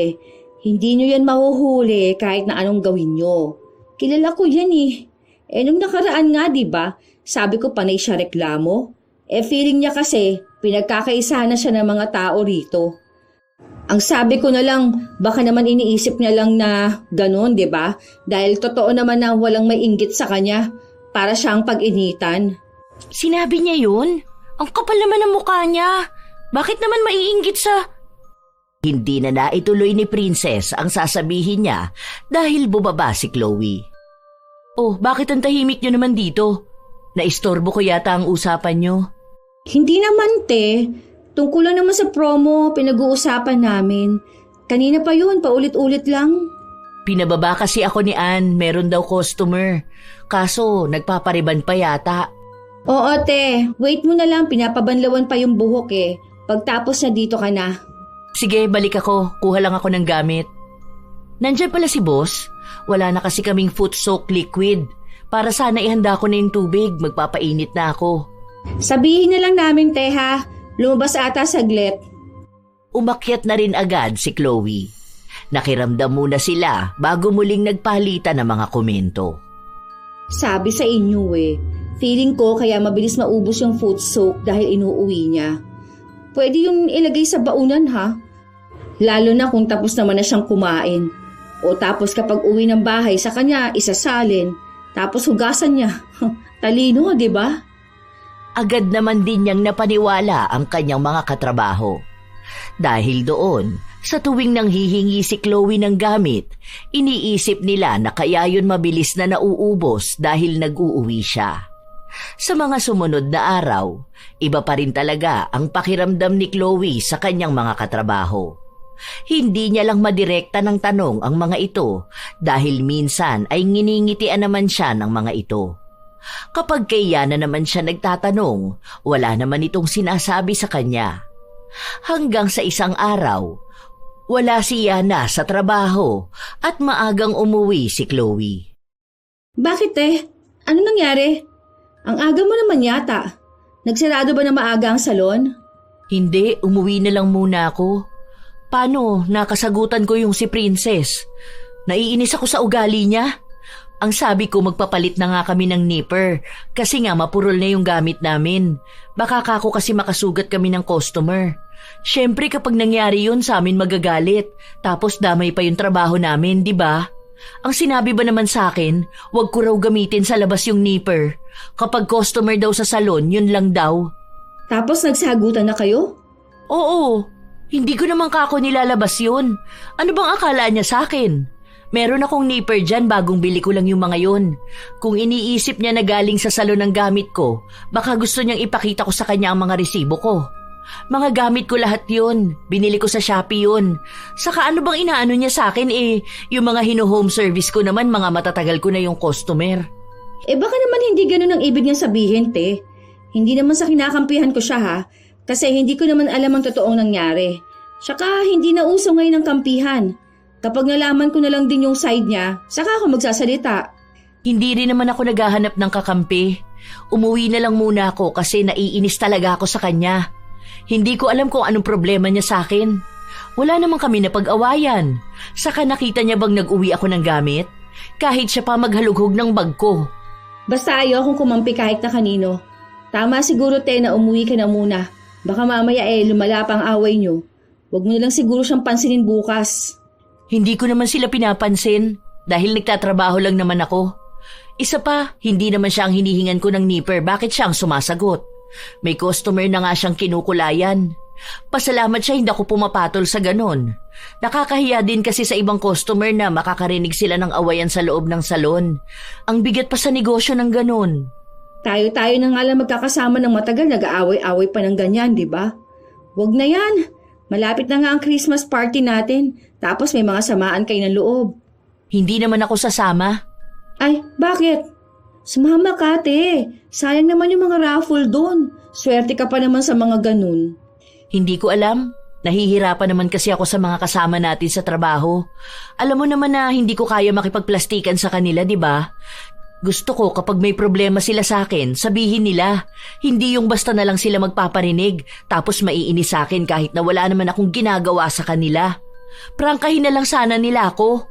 hindi nyo yan mahuhuli kahit na anong gawin nyo. Kilala ko yan nung nakaraan nga, diba? Sabi ko panay siya reklamo. Feeling niya kasi pinagkakaisahan na siya ng mga tao rito. Ang sabi ko na lang, baka naman iniisip niya lang na ganun, diba? Dahil totoo naman na walang may inggit sa kanya para siyang pag-initan. Sinabi niya yun? Ang kapal naman ng mukha niya. Bakit naman maiinggit sa... Hindi na naituloy ni Princess ang sasabihin niya dahil bumaba si Chloe. Oh, bakit ang tahimik niyo naman dito? Naistorbo ko yata ang usapan niyo. Hindi naman, te. Tungkol lang naman sa promo, pinag-uusapan namin. Kanina pa yun, paulit-ulit lang. Pinababa kasi ako ni Ann, meron daw customer. Kaso, nagpapariban pa yata. Oo, te. Wait mo na lang, pinapabanlawan pa yung buhok Pagtapos na dito ka na. Sige, balik ako. Kuha lang ako ng gamit. Nandyan pala si boss. Wala na kasi kaming foot-soak liquid. Para sana ihanda ko na yung tubig, magpapainit na ako. Sabihin na lang namin, te ha. Lumabas ata saglit. Umakyat na rin agad si Chloe. Nakiramdam muna sila bago muling nagpalitan ng mga komento. Sabi sa inyo feeling ko kaya mabilis maubos yung foot soak dahil inuuwi niya. Pwede yung ilagay sa baunan ha. Lalo na kung tapos naman na siyang kumain. O tapos kapag uwi ng bahay sa kanya, isasalin. Tapos hugasan niya. Talino, di ba? Agad naman din niyang napaniwala ang kanyang mga katrabaho. Dahil doon, sa tuwing nanghihingi si Chloe ng gamit, iniisip nila na kaya yun mabilis na nauubos dahil nag-uuwi siya. Sa mga sumunod na araw, iba pa rin talaga ang pakiramdam ni Chloe sa kanyang mga katrabaho. Hindi niya lang madirekta ng tanong ang mga ito dahil minsan ay nginingitian naman siya ng mga ito. Kapag kay Yana naman siya nagtatanong, wala naman itong sinasabi sa kanya. Hanggang sa isang araw, wala si Yana sa trabaho at maagang umuwi si Chloe. Bakit Ano nangyari? Ang aga mo naman yata. Nagsarado ba na maaga ang salon? Hindi, umuwi na lang muna ako. Paano? Nakasagutan ko yung si Princess. Naiinis ako sa ugali niya. Ang sabi ko magpapalit na nga kami ng nipper kasi nga mapurol na yung gamit namin. Baka kako kasi makasugat kami ng customer. Siyempre kapag nangyari yun sa amin magagalit. Tapos damay pa yung trabaho namin, di ba? Ang sinabi ba naman sa akin, wag ko raw gamitin sa labas yung nipper. Kapag customer daw sa salon, yun lang daw. Tapos nagsagutan na kayo? Oo, hindi ko naman kako nilalabas yun. Ano bang akala niya sa akin? Meron akong nipper dyan, bagong bili ko lang yung mga yun. Kung iniisip niya na galing sa salon ng gamit ko, baka gusto niyang ipakita ko sa kanya ang mga resibo ko. Mga gamit ko lahat yun. Binili ko sa Shopee yun. Saka ano bang inaano niya sa akin yung mga hino-home service ko naman, mga matatagal ko na yung customer. Baka naman hindi ganun ang ibig niya sabihin, te. Hindi naman sa kinakampihan ko siya ha. Kasi hindi ko naman alam ang totoong nangyari. Saka hindi na uso ngayon ang kampihan. Kapag nalaman ko na lang din yung side niya, saka ako magsasalita. Hindi rin naman ako naghahanap ng kakampi. Umuwi na lang muna ako kasi naiinis talaga ako sa kanya. Hindi ko alam kung anong problema niya sa akin. Wala naman kami napag-awayan. Saka nakita niya bang nag-uwi ako ng gamit? Kahit siya pa maghalughog ng bag ko. Basta ayaw kung kumampi kahit na kanino. Tama siguro, te, na umuwi ka na muna. Baka mamaya lumala pa ang away nyo. Huwag mo na lang siguro siyang pansinin bukas. Hindi ko naman sila pinapansin dahil nagtatrabaho lang naman ako. Isa pa, hindi naman siya ang hinihingan ko ng nipper. Bakit siya ang sumasagot? May customer na nga siyang kinukulayan. Pasalamat siya hindi ako pumapatol sa ganon. Nakakahiya din kasi sa ibang customer na makakarinig sila ng awayan sa loob ng salon. Ang bigat pa sa negosyo ng ganon. Tayo na nga lang magkakasama ng matagal, nag-aaway-away pa ng ganyan, di ba? Huwag na yan. Malapit na nga ang Christmas party natin. Tapos may mga samaan kayo ng loob. Hindi naman ako sasama. Ay, bakit? Sumama ka, te. Sayang naman yung mga raffle doon. Swerte ka pa naman sa mga ganun. Hindi ko alam. Nahihirapan naman kasi ako sa mga kasama natin sa trabaho. Alam mo naman na hindi ko kaya makipagplastikan sa kanila, di ba? Gusto ko kapag may problema sila sa akin, sabihin nila. Hindi yung basta na lang sila magpaparinig tapos maiinis sa akin kahit na wala naman akong ginagawa sa kanila. Prangkahin na lang sana nila ako.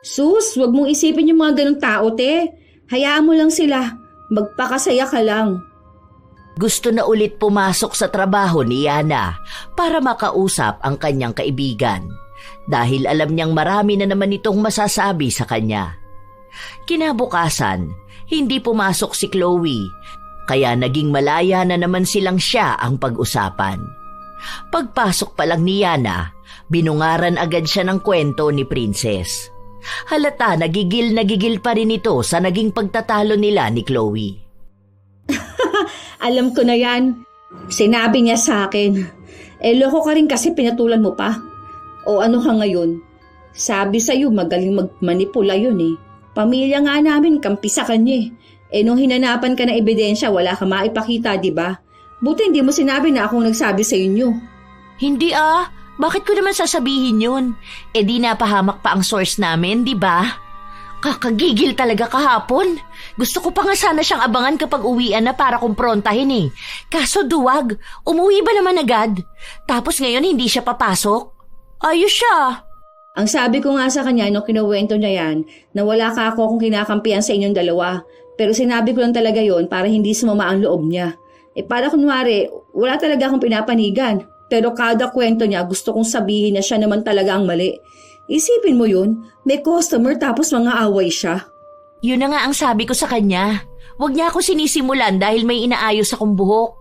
Sus, wag mong isipin yung mga ganung tao, te. Hayaan mo lang sila. Magpakasaya ka lang. Gusto na ulit pumasok sa trabaho ni Yana para makausap ang kanyang kaibigan dahil alam niyang marami na naman itong masasabi sa kanya. Kinabukasan, hindi pumasok si Chloe, kaya naging malaya na naman silang siya ang pag-usapan. Pagpasok pa lang ni Yana, binungaran agad siya ng kwento ni Princess. Halata nagigil pa rin ito sa naging pagtatalo nila ni Chloe. Alam ko na yan. Sinabi niya sa akin. Loko ka rin kasi pinatulan mo pa. O ano ka ngayon? Sabi sa'yo magaling magmanipula yun eh. Pamilya nga namin, kampi sa kanya eh. Nung hinanapan ka ng ebidensya, wala ka maipakita, di ba? Buti hindi mo sinabi na akong nagsabi sa inyo. Hindi ah. Bakit ko naman sasabihin yun? Di napahamak pa ang source namin, di ba? Kakagigil talaga kahapon. Gusto ko pa nga sana siyang abangan kapag uwian na para kumprontahin eh. Kaso duwag, umuwi ba naman agad? Tapos ngayon hindi siya papasok? Ayos siya. Ang sabi ko nga sa kanya nung kinuwento niya yan, na wala ka ako kung kinakampihan sa inyong dalawa. Pero sinabi ko lang talaga yon para hindi sumama ang loob niya. Para kunwari, wala talaga akong pinapanigan. Pero kada kwento niya gusto kong sabihin na siya naman talaga ang mali. Isipin mo yun, may customer tapos mga away siya. Yun na nga ang sabi ko sa kanya. Huwag niya ako sinisimulan dahil may inaayos akong buhok.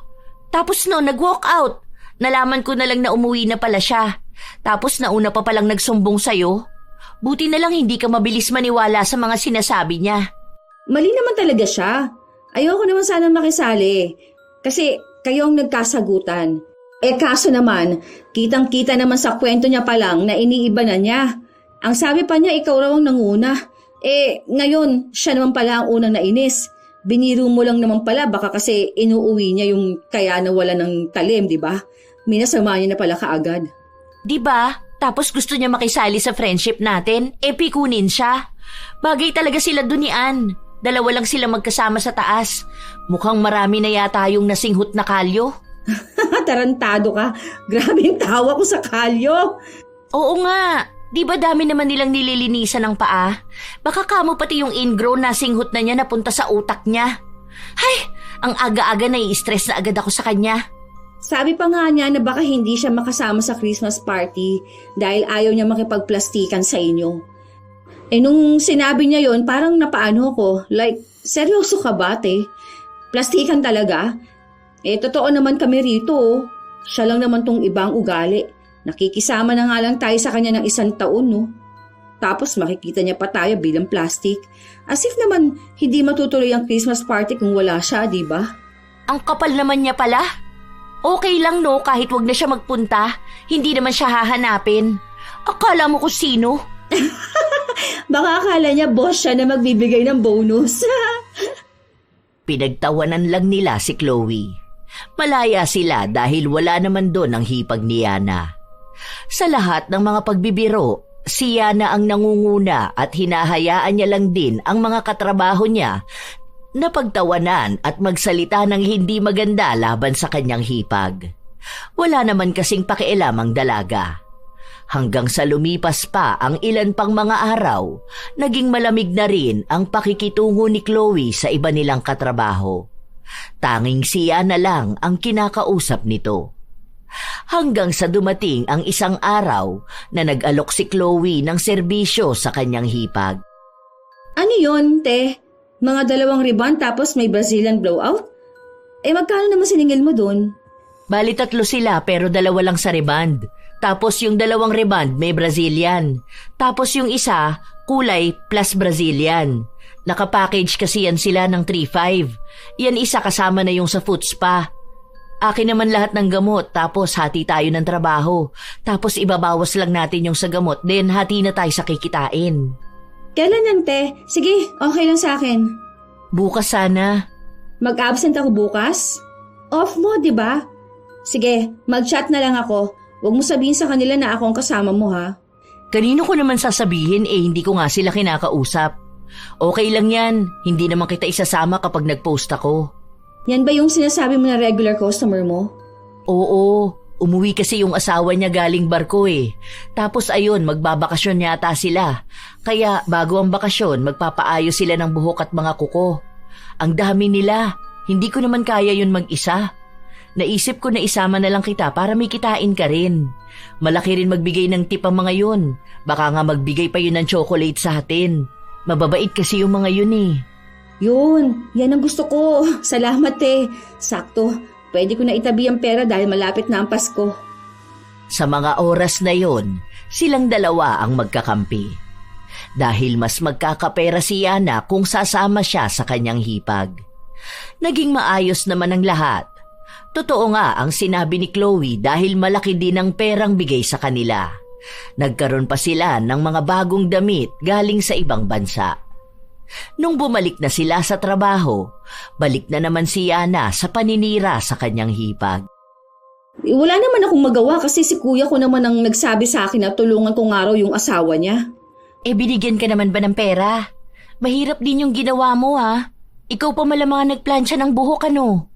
Tapos no, nag-walk out. Nalaman ko na lang na umuwi na pala siya. Tapos nauna pa palang nagsumbong sa'yo. Buti na lang hindi ka mabilis maniwala sa mga sinasabi niya. Mali naman talaga siya. Ayoko naman sana makisali. Kasi kayo ang nagkasagutan. Kaso naman, kitang-kita naman sa kwento niya pa lang na iniiba na niya. Ang sabi pa niya, ikaw raw ang nanguna. Ngayon, siya naman pala ang unang nainis. Biniro mo lang naman pala, baka kasi inuuwi niya yung kaya nawala ng talim, di ba? Minasama niya na pala kaagad. Di ba? Tapos gusto niya makisali sa friendship natin, pikunin siya. Bagay talaga sila dun ni Ann. Dalawa lang sila magkasama sa taas. Mukhang marami na yata yung nasinghot na kalyo. Tarantado ka. Grabe yung tawa ko sa kalyo. Oo nga. Di ba dami naman nilang nililinisan ng paa? Baka kamo pati yung ingrown na singhot na niya napunta sa utak niya. Hay! Ang aga-aga nai-stress na agad ako sa kanya. Sabi pa nga niya na baka hindi siya makasama sa Christmas party dahil ayaw niya makipagplastikan sa inyo. Nung sinabi niya yon, parang napaano ko. Like, seryoso ka ba, te? Plastikan talaga? Totoo naman kami rito. Siya lang naman tong ibang ugali. Nakikisama na nga lang tayo sa kanya ng 1 taon, no? Tapos makikita niya pa tayo bilang plastic. As if naman hindi matutuloy ang Christmas party kung wala siya, di ba? Ang kapal naman niya pala. Okay lang, no, kahit wag na siya magpunta. Hindi naman siya hahanapin. Akala mo kung sino? Baka akala niya boss siya na magbibigay ng bonus. Pinagtawanan lang nila si Chloe. Malaya sila dahil wala naman doon ang hipag ni Yana. Sa lahat ng mga pagbibiro, si Yana ang nangunguna at hinahayaan niya lang din ang mga katrabaho niya na pagtawanan at magsalita ng hindi maganda laban sa kanyang hipag. Wala naman kasing pakialam ang dalaga. Hanggang sa lumipas pa ang ilan pang mga araw, naging malamig na rin ang pakikitungo ni Chloe sa iba nilang katrabaho. Tanging siya na lang ang kinakausap nito. Hanggang sa dumating ang isang araw na nag-alok si Chloe ng serbisyo sa kanyang hipag. Ano yon, te? Mga 2 ribbon tapos may Brazilian blowout? Magkano naman siningil mo dun? Bali 3 sila pero 2 lang sa reband. Tapos yung 2 reband may Brazilian. Tapos yung isa, kulay plus Brazilian. Nakapackage kasi yan sila ng 3.5. Yan isa kasama na yung sa foot spa. Akin naman lahat ng gamot tapos hati tayo ng trabaho. Tapos ibabawas lang natin yung sa gamot then hati na tayo sa kikitain. Kailan yan, te? Sige, okay lang sa akin. Bukas sana. Mag-absent ako bukas? Off mo, di ba? Sige, mag-chat na lang ako. Huwag mo sabihin sa kanila na ako ang kasama mo, ha? Kanino ko naman sasabihin hindi ko nga sila kinakausap. Okay lang yan, hindi naman kita isasama kapag nag-post ako. Yan ba yung sinasabi mo na regular customer mo? Oo, umuwi kasi yung asawa niya galing barko eh. Tapos ayun, magbabakasyon yata sila. Kaya bago ang bakasyon, magpapaayos sila ng buhok at mga kuko. Ang dami nila, hindi ko naman kaya yun mag-isa. Naisip ko na isama na lang kita para may kitain ka rin. Malaki rin magbigay ng tip ang mga yun. Baka nga magbigay pa yun ng chocolate sa atin. Mababait kasi yung mga yun eh. Yun, yan ang gusto ko. Salamat eh. Sakto, pwede ko na itabi ang pera dahil malapit na ang Pasko. Sa mga oras na yon, silang dalawa ang magkakampi. Dahil mas magkakapera si Yana kung sasama siya sa kanyang hipag. Naging maayos naman ang lahat. Totoo nga ang sinabi ni Chloe dahil malaki din ang perang bigay sa kanila. Nagkaroon pa sila ng mga bagong damit galing sa ibang bansa. Nung bumalik na sila sa trabaho, balik na naman si Yana sa paninira sa kanyang hipag. Wala naman akong magawa kasi si kuya ko naman ang nagsabi sa akin na tulungan ko nga raw yung asawa niya. Binigyan ka naman ba ng pera? Mahirap din yung ginawa mo ha. Ikaw pa malamang nagplansya ng buhok ano?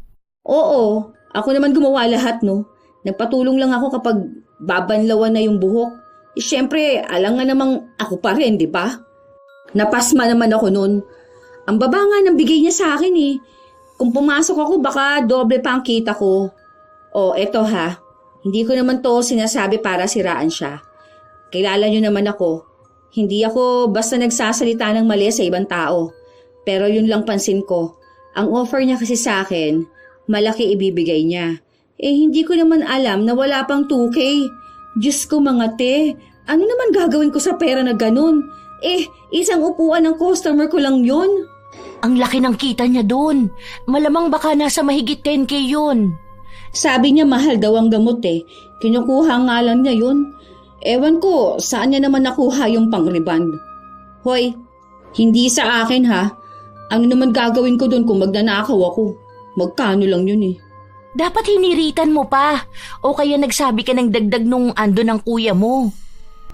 Oo, ako naman gumawa lahat no. Nagpatulong lang ako kapag babanlawan na yung buhok. Siyempre, alam nga namang ako pa rin, di ba? Napasma naman ako nun. Ang baba nga ng bigay niya sa akin eh. Kung pumasok ako, baka doble pa ang kita ko. O, eto ha. Hindi ko naman to sinasabi para siraan siya. Kilala niyo naman ako. Hindi ako basta nagsasalita ng mali sa ibang tao. Pero yun lang pansin ko. Ang offer niya kasi sa akin, malaki ibibigay niya. Hindi ko naman alam na wala pang 2K. Diyos ko mga te, ano naman gagawin ko sa pera na ganun? Isang upuan ng customer ko lang yun. Ang laki ng kita niya doon. Malamang baka nasa mahigit 10K yun. Sabi niya mahal daw ang gamot eh. Kinukuha nga lang niya yun. Ewan ko, saan niya naman nakuha yung pang-reband? Hoy, hindi sa akin ha. Ano naman gagawin ko doon kung magnanakaw ako? Magkano lang yun eh. Dapat hiniritan mo pa. O kaya nagsabi ka ng dagdag nung ando ng kuya mo.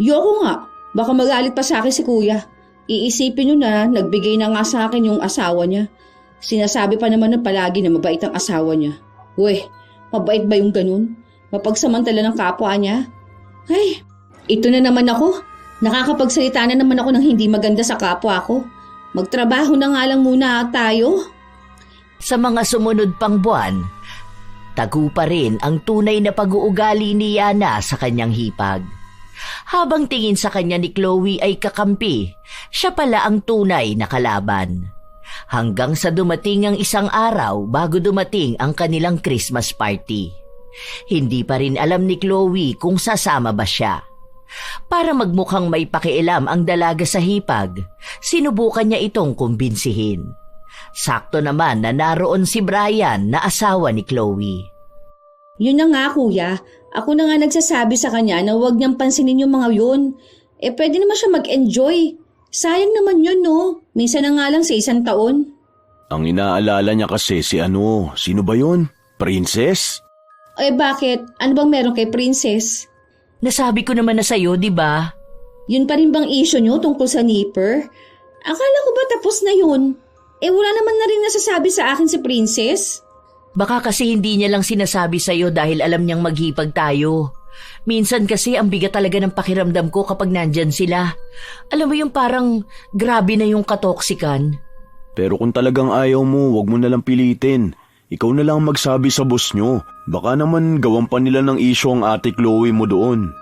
Yoko nga. Baka magalit pa sa akin si kuya. Iisipin nyo na nagbigay na nga sa akin yung asawa niya. Sinasabi pa naman na palagi na mabait ang asawa niya. Weh, mabait ba yung ganun? Mapagsamantala ng kapwa niya? Ay, ito na naman ako. Nakakapagsalita na naman ako ng hindi maganda sa kapwa ko. Magtrabaho na nga lang muna tayo. Sa mga sumunod pang buwan, tagu pa rin ang tunay na pag-uugali ni Yana sa kanyang hipag. Habang tingin sa kanya ni Chloe ay kakampi, siya pala ang tunay na kalaban. Hanggang sa dumating ang isang araw bago dumating ang kanilang Christmas party. Hindi pa rin alam ni Chloe kung sasama ba siya. Para magmukhang may pakialam ang dalaga sa hipag, sinubukan niya itong kumbinsihin. Sakto naman na naroon si Brian na asawa ni Chloe. Yun na nga kuya, ako na nga nagsasabi sa kanya na huwag niyang pansinin yung mga yun. Pwede naman siya mag-enjoy. Sayang naman yun no, minsan na nga lang sa 1 taon. Ang inaalala niya kasi sino ba yun? Princess? Bakit? Ano bang meron kay Princess? Nasabi ko naman na sa'yo, di ba? Yun pa rin bang issue niyo tungkol sa nipper? Akala ko ba tapos na yun? Wala naman na rin nasasabi sa akin si Princess. Baka kasi hindi niya lang sinasabi sa'yo dahil alam niyang maghipag tayo. Minsan kasi ang bigat talaga ng pakiramdam ko kapag nandyan sila. Alam mo yung parang grabe na yung katoksikan. Pero kung talagang ayaw mo, wag mo nalang pilitin. Ikaw na lang magsabi sa boss nyo. Baka naman gawan pa nila ng issue ang ate Chloe mo doon.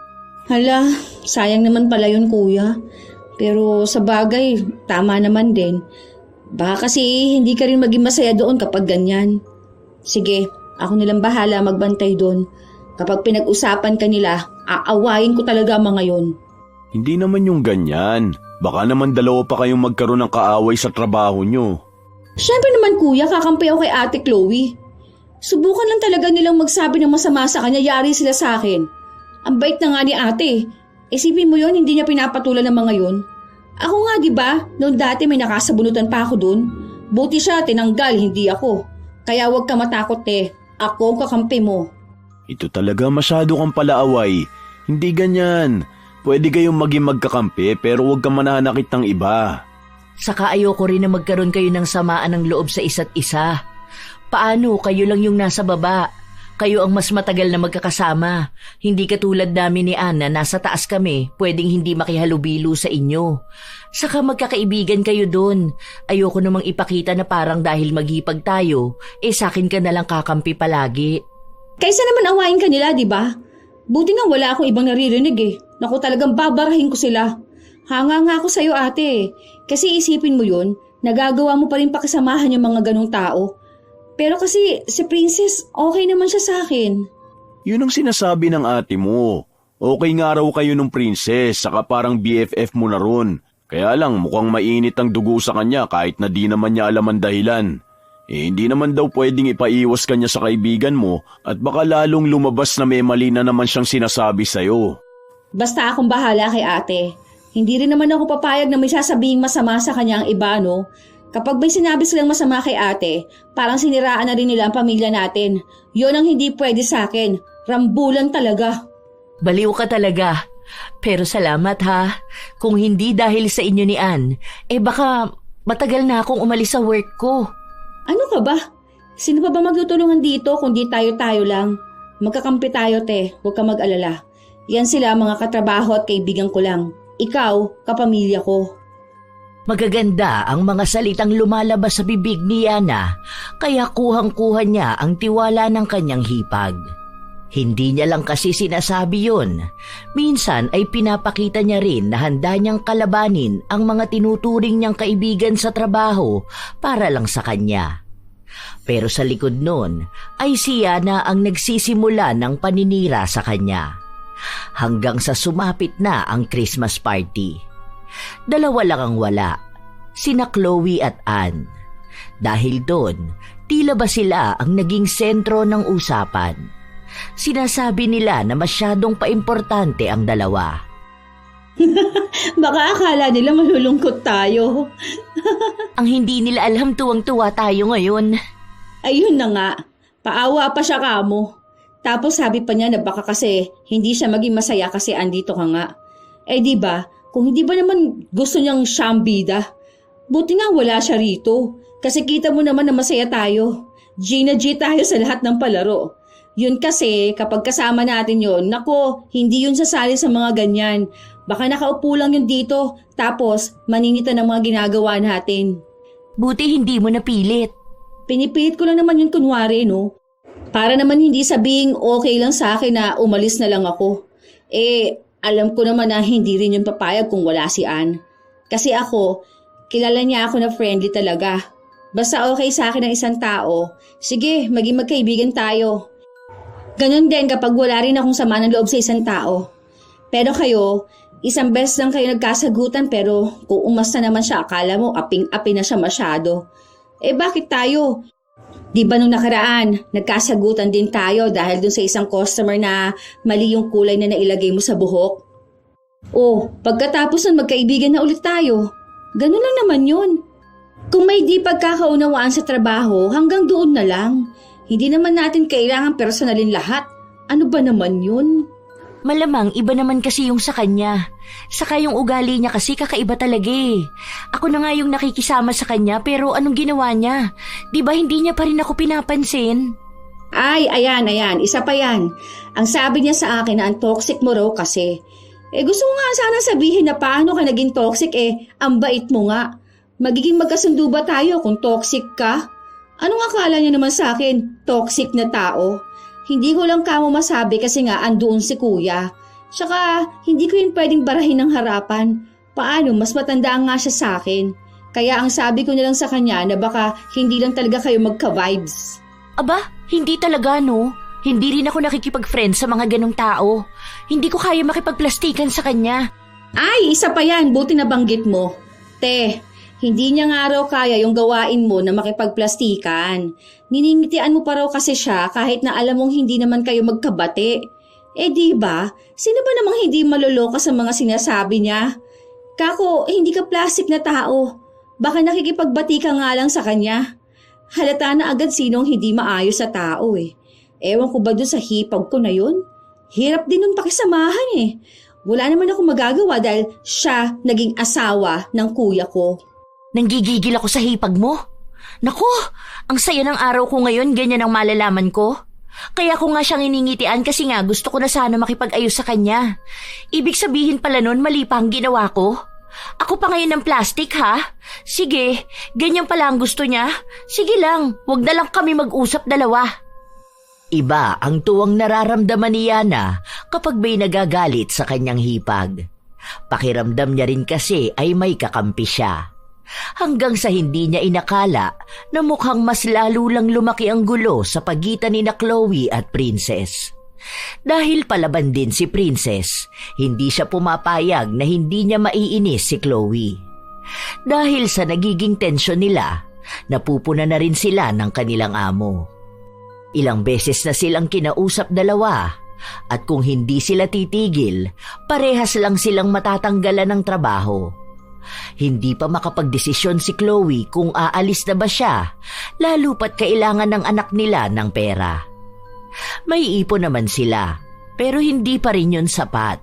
Hala, sayang naman pala yun kuya. Pero sa bagay, tama naman din. Baka kasi hindi ka rin maging masaya doon kapag ganyan. Sige, ako nilang bahala magbantay doon. Kapag pinag-usapan ka nila, aawayin ko talaga mga yon. Hindi naman yung ganyan. Baka naman dalawa pa kayong magkaroon ng kaaway sa trabaho nyo. Siyempre naman kuya, kakampi ako kay ate Chloe. Subukan lang talaga nilang magsabi ng masama sa kanya, yari sila sa akin. Ang bait na nga ni ate. Isipin mo yon, hindi niya pinapatulan ng mga yon. Ako nga diba, noon dati may nakasabunutan pa ako dun. Buti siya, tinanggal, hindi ako. Kaya huwag ka matakot ako ang kakampi mo. Ito talaga masyado kang palaaway. Hindi ganyan. Pwede kayong maging magkakampi pero huwag kang mananakit ng iba. Saka ayoko rin na magkaroon kayo ng samaan ng loob sa isa't isa. Paano kayo lang yung nasa baba? Kayo ang mas matagal na magkakasama. Hindi katulad namin ni Anna, nasa taas kami, pwedeng hindi makihalubilo sa inyo. Saka magkakaibigan kayo doon. Ayoko namang ipakita na parang dahil maghipag tayo, sa akin ka nalang kakampi palagi. Kaysa naman awayin ka nila, di ba? Buti nga wala akong ibang naririnig Naku, talagang babarahin ko sila. Hanga nga ako sa'yo ate. Kasi isipin mo yun, nagagawa mo pa rin pakisamahan yung mga ganong tao. Pero kasi si Princess, okay naman siya sa akin. Yun ang sinasabi ng ate mo. Okay nga raw kayo ng Princess, saka parang BFF mo na ron. Kaya lang mukhang mainit ang dugo sa kanya kahit na di naman niya alam ang dahilan. Hindi naman daw pwedeng ipaiwas kanya sa kaibigan mo at baka lalong lumabas na may mali na naman siyang sinasabi sa'yo. Basta akong bahala kay ate. Hindi rin naman ako papayag na may sasabihing masama sa kanya ang iba, no? Kapag may sinabi silang masama kay ate, parang siniraan na rin nila ang pamilya natin. Yon ang hindi pwede sa akin. Rambulan talaga. Baliw ka talaga. Pero salamat ha. Kung hindi dahil sa inyo ni Ann, baka matagal na akong umalis sa work ko. Ano ka ba? Sino pa ba magtutulungan dito kung di tayo-tayo lang? Magkakampi tayo, te. Huwag ka mag-alala. Yan sila mga katrabaho at kaibigan ko lang. Ikaw, kapamilya ko. Magaganda ang mga salitang lumalabas sa bibig ni Yana, kaya kuhang-kuha niya ang tiwala ng kanyang hipag. Hindi niya lang kasi sinasabi yun. Minsan ay pinapakita niya rin na handa niyang kalabanin ang mga tinuturing niyang kaibigan sa trabaho para lang sa kanya. Pero sa likod nun ay si Yana ang nagsisimula ng paninira sa kanya. Hanggang sa sumapit na ang Christmas party. Dalawa lang ang wala, sina Chloe at Ann. Dahil doon, tila ba sila ang naging sentro ng usapan. Sinasabi nila na masyadong paimportante ang dalawa. Baka akala nila malulungkot tayo. Ang hindi nila alam tuwang-tuwa tayo ngayon. Ayun na nga, paawa pa siya kamo. Tapos sabi pa niya na baka kasi hindi siya maging masaya kasi andito ka nga. Di ba? Kung hindi ba naman gusto niyang siyang bida? Buti nga wala siya rito. Kasi kita mo naman na masaya tayo. G na G tayo sa lahat ng palaro. Yun kasi kapag kasama natin yun, nako, hindi yun sasali sa mga ganyan. Baka nakaupo lang yun dito, tapos maninita ng mga ginagawa natin. Buti hindi mo napilit. Pinipilit ko lang naman yun kunwari, no? Para naman hindi sabing okay lang sa akin na umalis na lang ako. Alam ko naman na hindi rin yung papayag kung wala si Ann. Kasi ako, kilala niya ako na friendly talaga. Basta okay sa akin ang isang tao, sige, maging magkaibigan tayo. Ganon din kapag wala rin akong sama ng loob sa isang tao. Pero kayo, isang beses lang kayo nagkasagutan pero kung umasta naman siya, akala mo aping-api na siya masyado. Bakit tayo? Di ba nung nakaraan, nagkasagutan din tayo dahil dun sa isang customer na mali yung kulay na nailagay mo sa buhok? Pagkatapos nun magkaibigan na ulit tayo. Ganun lang naman yun. Kung may di pagkakaunawaan sa trabaho, hanggang doon na lang. Hindi naman natin kailangan personalin lahat. Ano ba naman yun? Malamang iba naman kasi yung sa kanya. Saka yung ugali niya kasi kakaiba talaga Ako na nga yung nakikisama sa kanya pero anong ginawa niya? Di ba hindi niya pa rin ako pinapansin? Ay, ayan, isa pa yan. Ang sabi niya sa akin na ang toxic mo raw kasi. Gusto ko nga sana sabihin na paano ka naging toxic ang bait mo nga. Magiging magkasundo ba tayo kung toxic ka? Anong akala niya naman sa akin, toxic na tao? Hindi ko lang kamo masabi kasi nga andoon si kuya. Tsaka hindi ko yun pwedeng barahin ng harapan. Paano, mas matanda nga siya sa akin. Kaya ang sabi ko na lang sa kanya na baka hindi lang talaga kayo magka-vibes. Aba, hindi talaga no. Hindi rin ako nakikipag-friend sa mga ganong tao. Hindi ko kaya makipagplastikan sa kanya. Ay, isa pa yan, buti na banggit mo. Te, hindi niya nga raw kaya yung gawain mo na makipagplastikan. Niningitian mo pa raw kasi siya kahit na alam mong hindi naman kayo magkabati. Di ba? Sino ba namang hindi maloloka sa mga sinasabi niya? Kako, hindi ka plastic na tao. Baka nakikipagbati ka nga lang sa kanya. Halata na agad sinong hindi maayos sa tao Ewan ko ba doon sa hipag ko na yun? Hirap din nun pakisamahan Wala naman ako magagawa dahil siya naging asawa ng kuya ko. Nanggigigil ako sa hipag mo. Naku, ang saya ng araw ko ngayon, ganyan ang malalaman ko. Kaya ko nga siyang iningitian kasi nga gusto ko na sana makipag-ayos sa kanya. Ibig sabihin pala nun mali pa ang ginawa ko. Ako pa ngayon ng plastic ha? Sige, ganyan pala ang gusto niya. Sige lang, wag na lang kami mag-usap dalawa. Iba ang tuwang nararamdaman ni Yana kapag may nagagalit sa kanyang hipag. Pakiramdam niya rin kasi ay may kakampi siya. Hanggang sa hindi niya inakala na mukhang mas lalo lang lumaki ang gulo sa pagitan ni na Chloe at Princess. Dahil palaban din si Princess, hindi siya pumapayag na hindi niya maiinis si Chloe. Dahil sa nagiging tensyon nila, napupuna na rin sila ng kanilang amo. Ilang beses na silang kinausap dalawa at kung hindi sila titigil, parehas lang silang matatanggalan ng trabaho. Hindi pa makapagdesisyon si Chloe kung aalis na ba siya, lalo pat kailangan ng anak nila ng pera. May ipon naman sila, pero hindi pa rin yun sapat.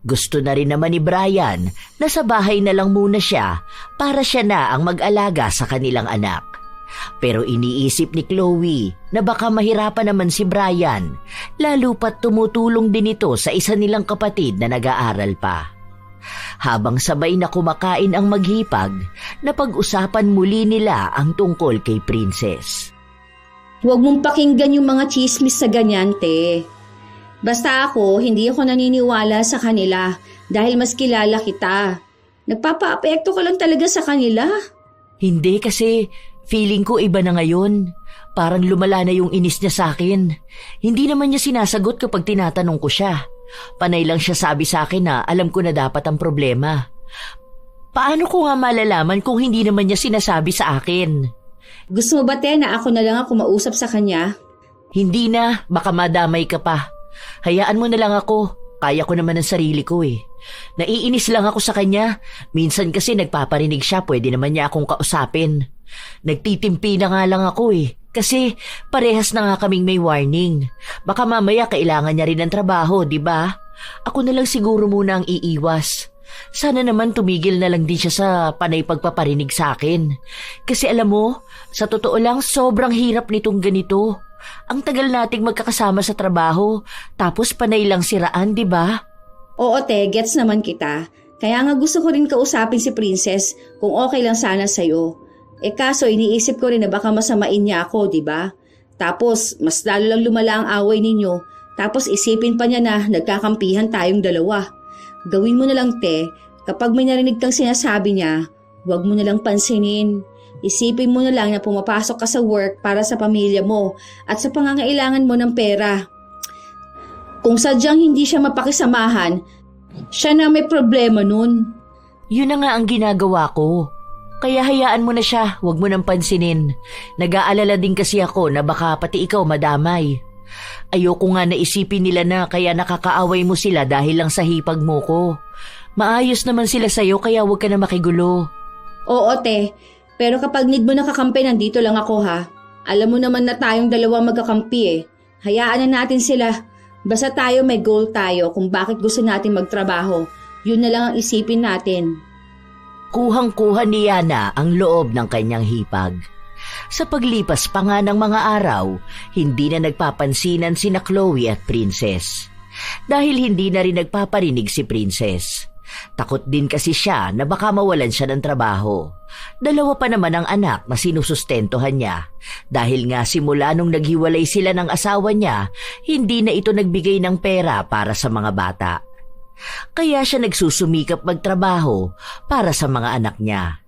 Gusto na rin naman ni Brian na sa bahay na lang muna siya para siya na ang mag-alaga sa kanilang anak. Pero iniisip ni Chloe na baka mahirapan naman si Brian, lalo pat tumutulong din ito sa isa nilang kapatid na nag-aaral pa. Habang sabay na kumakain ang maghipag, napag-usapan muli nila ang tungkol kay Princess. Huwag mong pakinggan yung mga chismis sa ganyan, te. Basta ako, hindi ako naniniwala sa kanila dahil mas kilala kita. Nagpapa-apekto ka lang talaga sa kanila. Hindi kasi feeling ko iba na ngayon. Parang lumala na yung inis niya sa akin. Hindi naman niya sinasagot kapag tinatanong ko siya. Panay lang siya sabi sa akin na alam ko na dapat ang problema. Paano ko nga malalaman kung hindi naman niya sinasabi sa akin? Gusto mo ba, te, na ako na lang ako mausap sa kanya? Hindi na, baka madamay ka pa. Hayaan mo na lang ako. Kaya ko naman ang sarili ko Naiinis lang ako sa kanya. Minsan kasi nagpaparinig siya, pwede naman niya akong kausapin. Nagtitimpi na nga lang ako kasi parehas na nga kaming may warning. Baka mamaya kailangan niya rin ng trabaho, di ba? Ako na lang siguro muna ang iiwas. Sana naman tumigil na lang din siya sa panay pagpaparinig sa akin. Kasi alam mo, sa totoo lang sobrang hirap nitong ganito. Ang tagal nating magkakasama sa trabaho, tapos panay lang siraan, di ba? Oo, te, gets naman kita. Kaya nga gusto ko rin kausapin si Princess kung okay lang sana sa'yo. Kaso iniisip ko rin na baka masamain niya ako, di ba? Tapos mas lalo lang lumala ang away ninyo. Tapos isipin pa niya na nagkakampihan tayong dalawa. Gawin mo na lang, te, kapag may narinig kang sinasabi niya, huwag mo na lang pansinin. Isipin mo na lang na pumapasok ka sa work para sa pamilya mo at sa pangangailangan mo ng pera. Kung sadyang hindi siya mapakisamahan, siya na may problema nun. Yun na nga ang ginagawa ko. Kaya hayaan mo na siya, huwag mo nang pansinin. Nag-aalala din kasi ako na baka pati ikaw madamay. Ayoko nga naisipin nila na kaya nakakaaway mo sila dahil lang sa hipag mo ko. Maayos naman sila sa'yo kaya huwag ka na makigulo. Oo, te. Pero kapag need mo nakakampi, nandito lang ako ha. Alam mo naman na tayong dalawa magkakampi Hayaan na natin sila. Basta tayo may goal tayo kung bakit gusto natin magtrabaho. Yun na lang ang isipin natin. Kuhang-kuha ni Yana ang loob ng kanyang hipag. Sa paglipas pa nga ng mga araw, hindi na nagpapansinan sina Chloe at Princess. Dahil hindi na rin nagpaparinig si Princess. Takot din kasi siya na baka mawalan siya ng trabaho. 2 pa naman ang anak na sinusustentohan niya. Dahil nga simula nung naghiwalay sila ng asawa niya, hindi na ito nagbigay ng pera para sa mga bata. Kaya siya nagsusumikap magtrabaho para sa mga anak niya.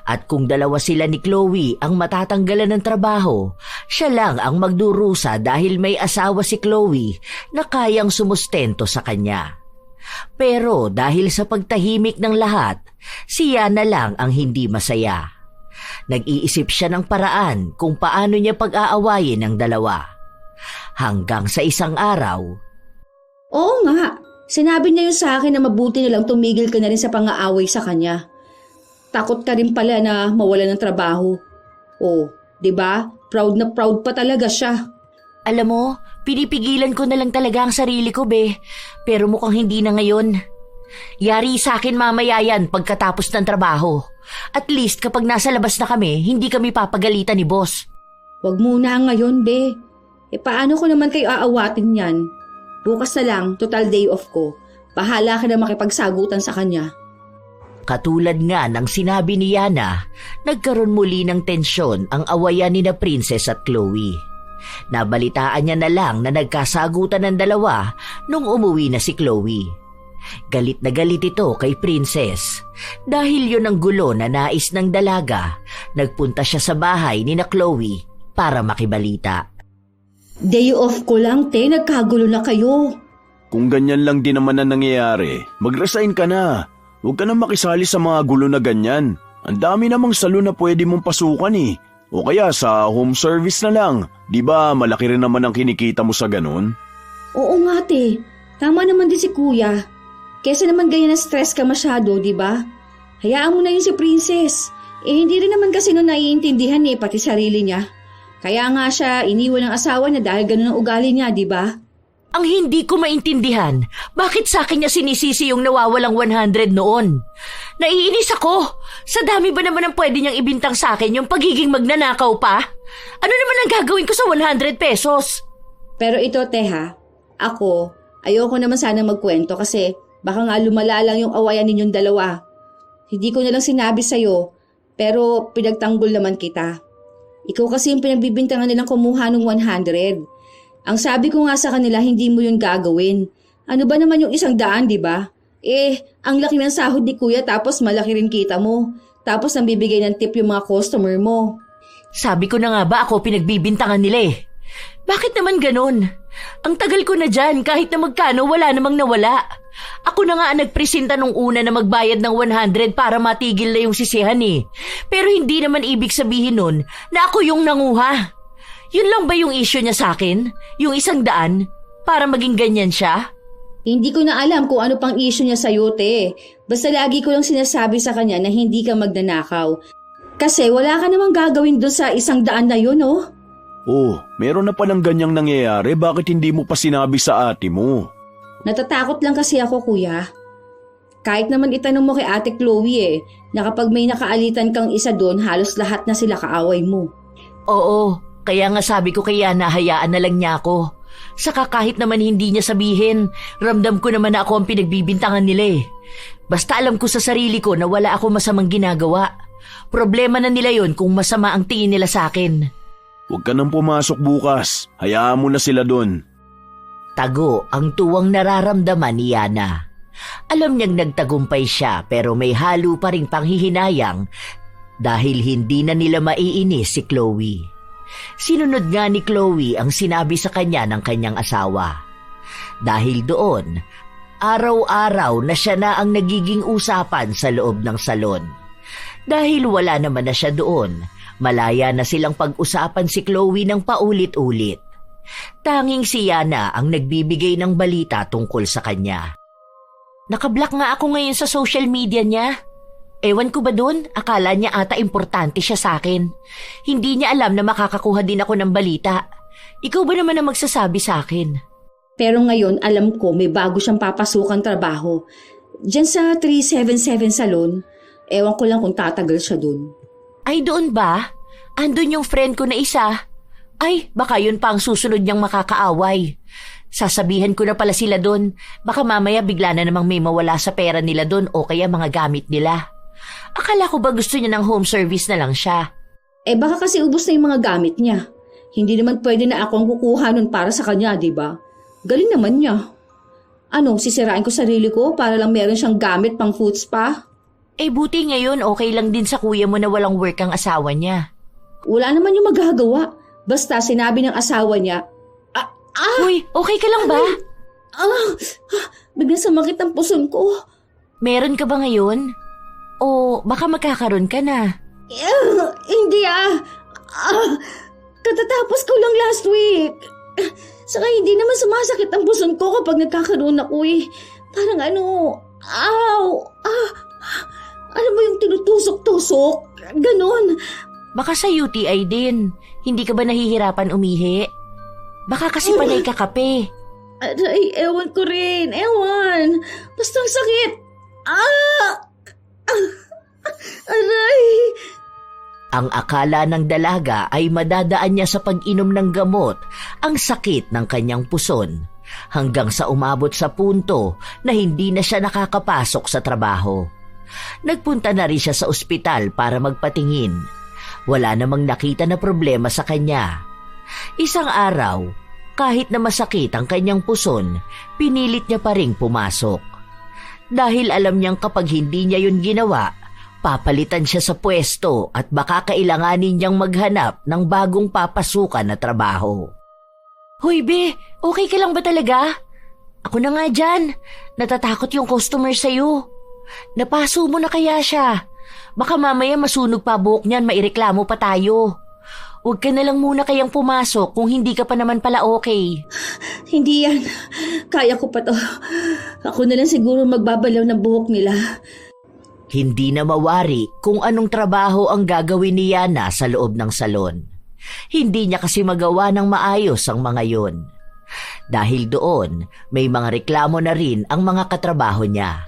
At kung 2 sila ni Chloe ang matatanggalan ng trabaho, siya lang ang magdurusa dahil may asawa si Chloe na kayang sumustento sa kanya. Pero dahil sa pagtahimik ng lahat, si Yana lang ang hindi masaya. Nag-iisip siya ng paraan kung paano niya pag-aawayin ang 2. Hanggang sa isang araw, Oo nga, sinabi niya yun sa akin na mabuti na lang tumigil ka na rin sa pang-aaway sa kanya. Takot ka rin pala na mawala ng trabaho. Oh, 'di ba? Proud na proud pa talaga siya. alam mo, pinipigilan ko na lang talaga ang sarili ko, be. Pero mukhang hindi na ngayon. Yari sa akin mamaya yan pagkatapos ng trabaho. At least kapag nasa labas na kami, hindi kami papagalitan ni boss. Huwag muna ngayon, be. Paano ko naman kayo aawatin yan? Bukas na lang, total day off ko. Bahala ka na makipagsagutan sa kanya. Katulad nga ng sinabi ni Yana, nagkaroon muli ng tensyon ang awayan ni na Princess at Chloe. Nabalitaan niya na lang na nagkasagutan ng 2 nung umuwi na si Chloe. Galit na galit ito kay Princess. Dahil yun ang gulo na nais ng dalaga, nagpunta siya sa bahay ni na Chloe para makibalita. Day off ko lang, te. Nagkagulo na kayo. Kung ganyan lang din naman ang nangyayari, mag-resign ka na. Huwag ka na makisali sa mga gulo na ganyan. Ang dami namang salon na pwede mong pasukan eh. O kaya sa home service na lang. Di ba malaki rin naman ang kinikita mo sa ganun? Oo nga, te. Tama naman din si kuya. Kesa naman ganyan na stress ka masyado, di ba? Hayaan mo na yun si Princess. Hindi rin naman kasi nun naiintindihan pati sarili niya. Kaya nga siya iniwan ng asawa niya dahil ganun ang ugali niya, di ba? Ang hindi ko maintindihan, bakit sa akin niya sinisisi yung nawawalang 100 noon? Naiinis ako! Sa dami ba naman ang pwede niyang ibintang sa akin yung pagiging magnanakaw pa? Ano naman ang gagawin ko sa 100 pesos? Pero ito, Teha, ako, ayoko naman sana magkwento kasi baka nga lumala lang yung awayan ninyong 2. Hindi ko na lang sinabi sa'yo, pero pinagtanggol naman kita. Ikaw kasi yung pinagbibintangan nilang kumuha ng 100. Ang sabi ko nga sa kanila, hindi mo yun gagawin. Ano ba naman yung 100, di ba? Ang laki ng sahod ni kuya tapos malaki rin kita mo. Tapos nambibigay ng tip yung mga customer mo. Sabi ko na nga ba ako pinagbibintangan nila eh. Bakit naman ganun? Ang tagal ko na dyan, kahit na magkano wala namang nawala. Ako na nga ang nagpresenta nung una na magbayad ng 100 para matigil na yung sisihan eh. Pero hindi naman ibig sabihin nun na ako yung nanguha. Yun lang ba yung issue niya sa akin? Yung 100? Para maging ganyan siya? Hindi ko na alam kung ano pang issue niya sa'yo, te. Basta lagi ko lang sinasabi sa kanya na hindi ka magnanakaw. Kasi wala ka namang gagawin doon sa 100 na yun, oh. Oh, meron na palang ganyang nangyayari, bakit hindi mo pa sinabi sa ate mo? Natatakot lang kasi ako, kuya. Kahit naman itanong mo kay ate Chloe na kapag may nakaalitan kang isa doon, halos lahat na sila kaaway mo. Oo, kaya nga sabi ko kay Yana, hayaan na lang niya ako. Saka kahit naman hindi niya sabihin, ramdam ko naman na ako ang pinagbibintangan nila eh. Basta alam ko sa sarili ko na wala ako masamang ginagawa. Problema na nila yon kung masama ang tingin nila sa akin. Huwag ka nang pumasok bukas, hayaan mo na sila doon. Tago ang tuwang nararamdaman ni Yana. Alam niyang nagtagumpay siya pero may halo pa ring panghihinayang dahil hindi na nila maiinis si Chloe. Sinunod nga ni Chloe ang sinabi sa kanya ng kanyang asawa. Dahil doon, araw-araw na siya na ang nagiging usapan sa loob ng salon. Dahil wala naman na siya doon, malaya na silang pag-usapan si Chloe ng paulit-ulit. Tanging si Yana ang nagbibigay ng balita tungkol sa kanya. Nakablock nga ako ngayon sa social media niya. Ewan ko ba dun? Akala niya ata importante siya sa akin. Hindi niya alam na makakakuha din ako ng balita. Ikaw ba naman ang magsasabi sa akin? Pero ngayon, alam ko may bago siyang papasukan trabaho. Diyan sa 377 Salon, ewan ko lang kung tatagal siya dun. Ay doon ba? andun yung friend ko na isa. Ay, baka yun pa ang susunod niyang makakaaway. Sasabihan ko na pala sila doon. Baka mamaya bigla na namang may mawala sa pera nila doon o kaya mga gamit nila. Akala ko ba gusto niya ng home service na lang siya? Baka kasi ubos na yung mga gamit niya. Hindi naman pwede na ako ang kukuha nun para sa kanya, di ba? Galing naman niya. Ano, sisirain ko sarili ko para lang meron siyang gamit pang food spa? Buti ngayon okay lang din sa kuya mo na walang work ang asawa niya. Wala naman yung magagawa. Basta sinabi ng asawa niya, Uy, okay ka lang ba? Biglang sumakit ang puson ko. Meron ka ba ngayon? O baka magkakaroon ka na? Hindi katatapos ko lang last week. Saka hindi naman sumasakit ang puson ko kapag nagkakaroon ako Parang alam mo yung tinutusok-tusok? Ganon. Baka sa UTI din. Hindi ka ba nahihirapan umihi? Baka kasi panay ka kape. Aray, ewan ko rin. Ewan. Basta ang sakit. Aray. Ang akala ng dalaga ay madadaan niya sa pag-inom ng gamot ang sakit ng kanyang puson hanggang sa umabot sa punto na hindi na siya nakakapasok sa trabaho. Nagpunta na rin siya sa ospital para magpatingin. Wala namang nakita na problema sa kanya. Isang araw, kahit na masakit ang kanyang puson, pinilit niya pa ring pumasok. Dahil alam niyang kapag hindi niya yun ginawa, papalitan siya sa pwesto at baka kailanganin niyang maghanap ng bagong papasukan na trabaho. Hoy be, okay ka lang ba talaga? Ako na nga dyan. Natatakot yung customer sa'yo. Napaso mo na kaya siya? Baka mamaya masunog pa buhok niyan, maireklamo pa tayo. Huwag ka na lang muna kayang pumasok kung hindi ka pa naman pala okay. Hindi yan. Kaya ko pa to. Ako na lang siguro magbabalaw ng buhok nila. Hindi na mawari kung anong trabaho ang gagawin ni Yana sa loob ng salon. Hindi niya kasi magawa ng maayos ang mga yon. Dahil doon, may mga reklamo na rin ang mga katrabaho niya.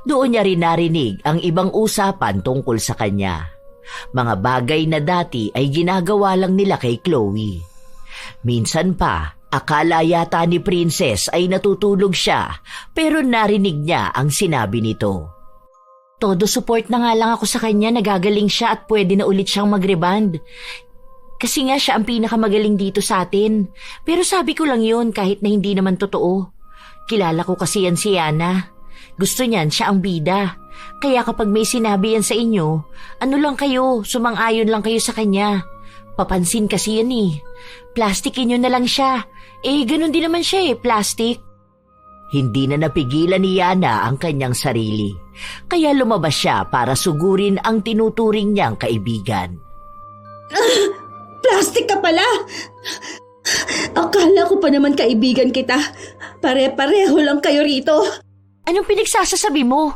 Doon niya rin narinig ang ibang usapan tungkol sa kanya. Mga bagay na dati ay ginagawa lang nila kay Chloe. Minsan pa, akala yata ni Princess ay natutulog siya pero narinig niya ang sinabi nito. Todo support na nga lang ako sa kanya, nagagaling siya at pwede na ulit siyang mag-reband. Kasi nga siya ang pinakamagaling dito sa atin. Pero sabi ko lang yun kahit na hindi naman totoo. Kilala ko kasi yan si Yana. Gusto niyan siya ang bida. Kaya kapag may sinabi yan sa inyo, ano lang kayo, sumang-ayon lang kayo sa kanya. Papansin kasi yan Plastikin nyo na lang siya. Ganun din naman siya plastic. Hindi na napigilan ni Yana ang kanyang sarili. Kaya lumabas siya para sugurin ang tinuturing niyang kaibigan. Plastic ka pala! Akala ko pa naman kaibigan kita. Pare-pareho lang kayo rito. Anong pinagsasasabi mo?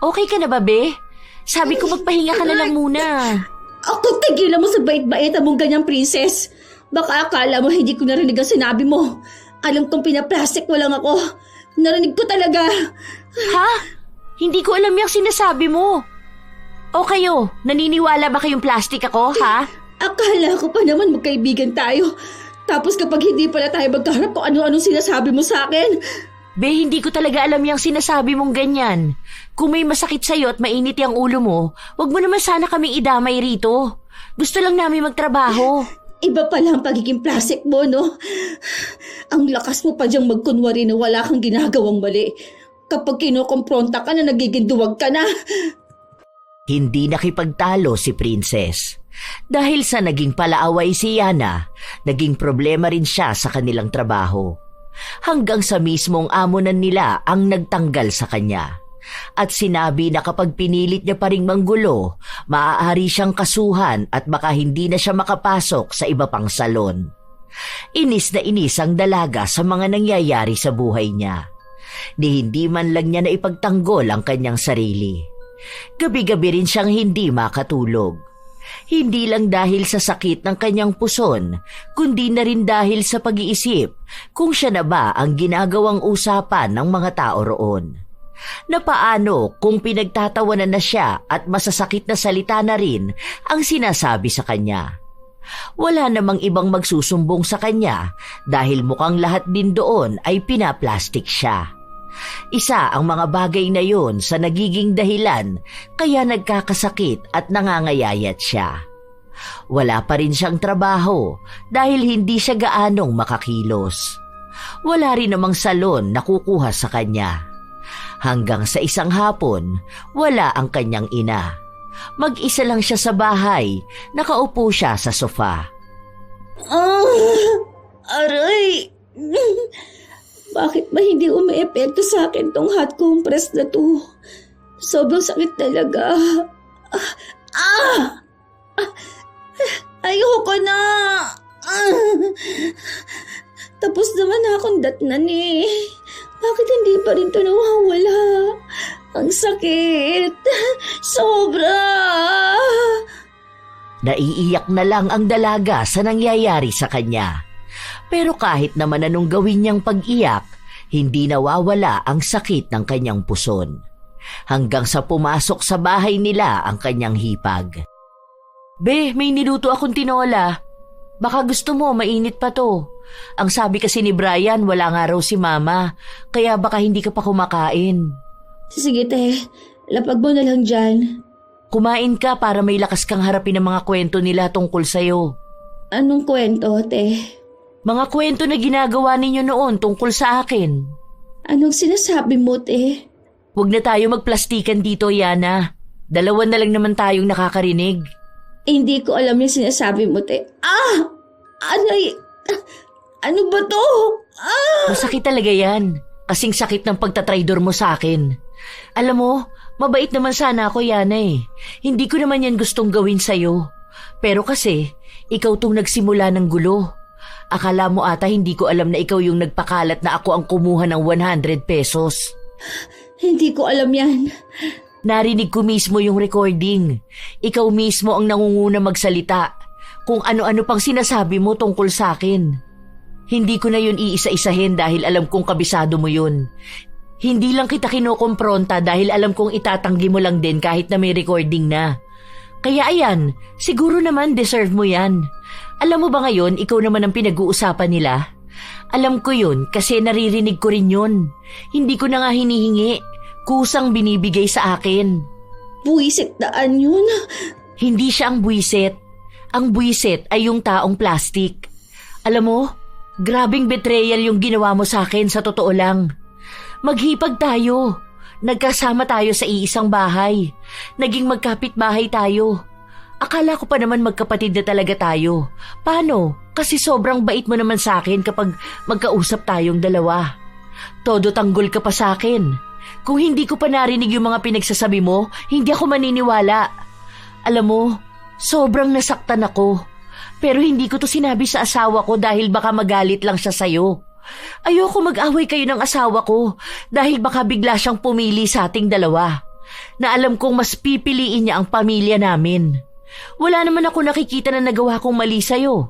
Okay ka na ba, be? Sabi ko magpahinga ka na lang muna. Ako, tigilan mo sa bait-bait mong ganyang princess. Baka akala mo hindi ko narinig ang sinabi mo. Alam kong pinaplastic mo lang ako. Narinig ko talaga. Ha? Hindi ko alam yung sinasabi mo. O kayo, naniniwala ba kayong plastic ako, ha? Akala ko pa naman magkaibigan tayo. Tapos kapag hindi pala tayo magkaharap kung ano-anong sinasabi mo sa akin. Be, hindi ko talaga alam yung sinasabi mong ganyan. Kung may masakit sa'yo at mainit yung ulo mo, wag mo naman sana kaming idamay rito. Gusto lang namin magtrabaho. Iba pala ang pagiging plastic mo, no? Ang lakas mo pa diyang magkunwari na wala kang ginagawang mali. Kapag kinukompronta ka na, nagiging duwag ka na. Hindi nakipagtalo si Princess. Dahil sa naging palaaway si Yana, naging problema rin siya sa kanilang trabaho. Hanggang sa mismong amonan nila ang nagtanggal sa kanya. At sinabi na kapag pinilit niya pa ring manggulo, maaari siyang kasuhan at baka hindi na siya makapasok sa iba pang salon. Inis na inis ang dalaga sa mga nangyayari sa buhay niya. Ni hindi man lang niya na ipagtanggol ang kanyang sarili. Gabi-gabi rin siyang hindi makatulog. Hindi lang dahil sa sakit ng kanyang puson, kundi na rin dahil sa pag-iisip kung siya na ba ang ginagawang usapan ng mga tao roon. Na paano kung pinagtatawanan na siya at masasakit na salita na rin ang sinasabi sa kanya. Wala namang ibang magsusumbong sa kanya dahil mukhang lahat din doon ay pinaplastik siya. Isa ang mga bagay na yon sa nagiging dahilan kaya nagkakasakit at nangangayayat siya. Wala pa rin siyang trabaho dahil hindi siya gaanong makakilos. Wala rin namang salon na kukuha sa kanya. Hanggang sa isang hapon, wala ang kanyang ina. Mag-isa lang siya sa bahay, nakaupo siya sa sofa. Aray! Bakit ba hindi umiepekto sa akin tong hot compress na to? Sobrang sakit talaga. Ayoko na! Tapos naman akong datnan eh. Bakit hindi pa rin ito nawawala? Ang sakit! Sobra! Naiiyak na lang ang dalaga sa nangyayari sa kanya. Pero kahit naman anong gawin niyang pag-iyak, hindi nawawala ang sakit ng kanyang puson. Hanggang sa pumasok sa bahay nila ang kanyang hipag. Be, may niluto akong tinola. Baka gusto mo, mainit pa to. Ang sabi kasi ni Brian, wala nga raw si Mama, kaya baka hindi ka pa kumakain. Sige te, lapag mo na lang dyan. Kumain ka para may lakas kang harapin ang mga kwento nila tungkol sa'yo. Anong kwento, te? Mga kwento na ginagawa ninyo noon tungkol sa akin. Anong sinasabi mo, te? Huwag na tayo magplastikan dito, Yana. Dalawa na lang naman tayong nakakarinig. Hindi ko alam yung sinasabi mo, te. Anay! Ano ba to? Masakit talaga yan. Kasing sakit ng pagtatraidor mo sa akin. Alam mo, mabait naman sana ako, Yana eh. Hindi ko naman yan gustong gawin sa'yo. Pero kasi, ikaw tong nagsimula ng gulo. Akala mo ata hindi ko alam na ikaw yung nagpakalat na ako ang kumuha ng 100 pesos. Hindi ko alam yan. Narinig ko mismo yung recording. Ikaw mismo ang nangunguna magsalita. Kung ano-ano pang sinasabi mo tungkol sa akin. Hindi ko na yun iisa-isahin dahil alam kong kabisado mo yun. Hindi lang kita kinokompronta dahil alam kong itatanggi mo lang din kahit na may recording na. Kaya ayan, siguro naman deserve mo yan. Alam mo ba ngayon, ikaw naman ang pinag-uusapan nila? Alam ko yun kasi naririnig ko rin yun. Hindi ko na nga hinihingi. Kusang binibigay sa akin. Buwisit daan yun. Hindi siya ang buwisit. Ang buwisit ay yung taong plastic. Alam mo, grabing betrayal yung ginawa mo sa akin sa totoo lang. Maghipag tayo. Nagkasama tayo sa iisang bahay. Naging magkapit-bahay tayo. Akala ko pa naman magkapatid na talaga tayo. Paano? Kasi sobrang bait mo naman sa akin kapag magkausap tayong dalawa. Todo tanggol ka pa sa akin. Kung hindi ko pa narinig yung mga pinagsasabi mo, hindi ako maniniwala. Alam mo, sobrang nasaktan ako. Pero hindi ko to sinabi sa asawa ko dahil baka magalit lang siya sa'yo. Ayoko mag-away kayo ng asawa ko dahil baka bigla siyang pumili sa ating dalawa. Na alam kong mas pipiliin niya ang pamilya namin. Wala naman ako nakikita na nagawa kong mali sa'yo.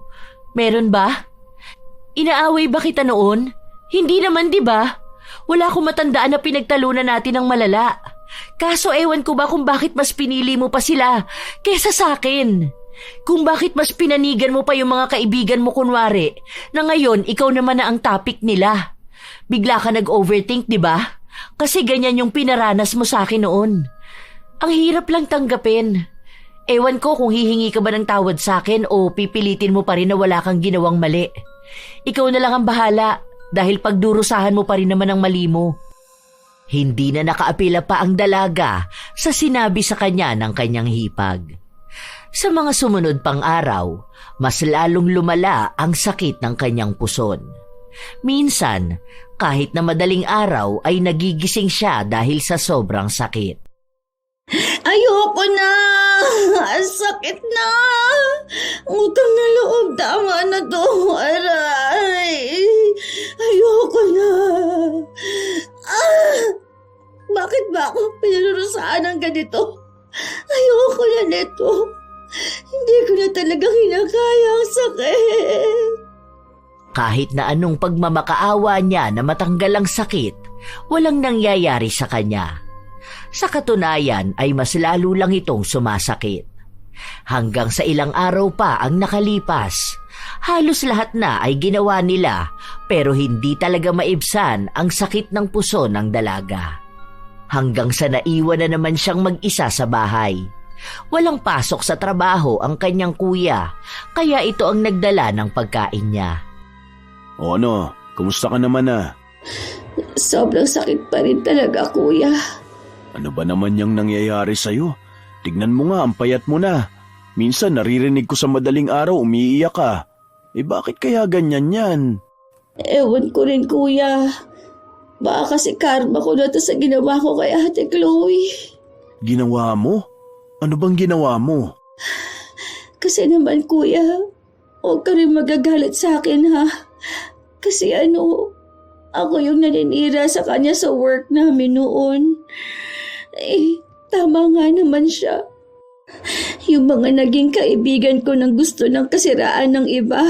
Meron ba? Inaaway ba kita noon? Hindi naman, di ba? Wala akong matandaan na pinagtalunan natin ng malala. Kaso ewan ko ba kung bakit mas pinili mo pa sila kesa sa akin. Kung bakit mas pinanigan mo pa yung mga kaibigan mo kunwari na ngayon ikaw naman na ang topic nila. Bigla ka nag-overthink, di ba? Kasi ganyan yung pinaranas mo sa akin noon. Ang hirap lang tanggapin. Ewan ko kung hihingi ka ba ng tawad sa akin o pipilitin mo pa rin na wala kang ginawang mali. Ikaw na lang ang bahala. Dahil pagdurusahan mo pa rin naman ang mali mo. Hindi na nakaapila pa ang dalaga sa sinabi sa kanya ng kanyang hipag. Sa mga sumunod pang araw, mas lalong lumala ang sakit ng kanyang puson. Minsan, kahit na madaling araw ay nagigising siya dahil sa sobrang sakit. Ayoko na! Ang sakit na! Utang na loob, tama na to. Aray! Ayoko na! Bakit ba ako pinarurusaan ng ganito? Ayoko na nito. Hindi ko na talaga kinakaya ang sakit. Kahit na anong pagmamakaawa niya na matanggal ang sakit, walang nangyayari sa kanya. Sa katunayan ay mas lalo lang itong sumasakit. Hanggang sa ilang araw pa ang nakalipas. Halos lahat na ay ginawa nila pero hindi talaga maibsan ang sakit ng puso ng dalaga. Hanggang sa naiwan na naman siyang mag-isa sa bahay. Walang pasok sa trabaho ang kanyang kuya, kaya ito ang nagdala ng pagkain niya. O ano, kumusta ka naman na? Sobrang sakit pa rin talaga, kuya. Ano ba naman yung nangyayari sa'yo? Tignan mo nga, ang payat mo na. Minsan naririnig ko sa madaling araw umiiyak ka. Bakit kaya ganyan yan? Ewan ko rin, kuya. Baka kasi karma ko na to sa ginawa ko kay Ate Chloe. Ginawa mo? Ano bang ginawa mo? Kasi naman, kuya, huwag ka rin magagalit sa akin, ha? Kasi ako yung naninira sa kanya sa work namin noon. Tama nga naman siya. Yung mga naging kaibigan ko nang gusto ng kasiraan ng iba,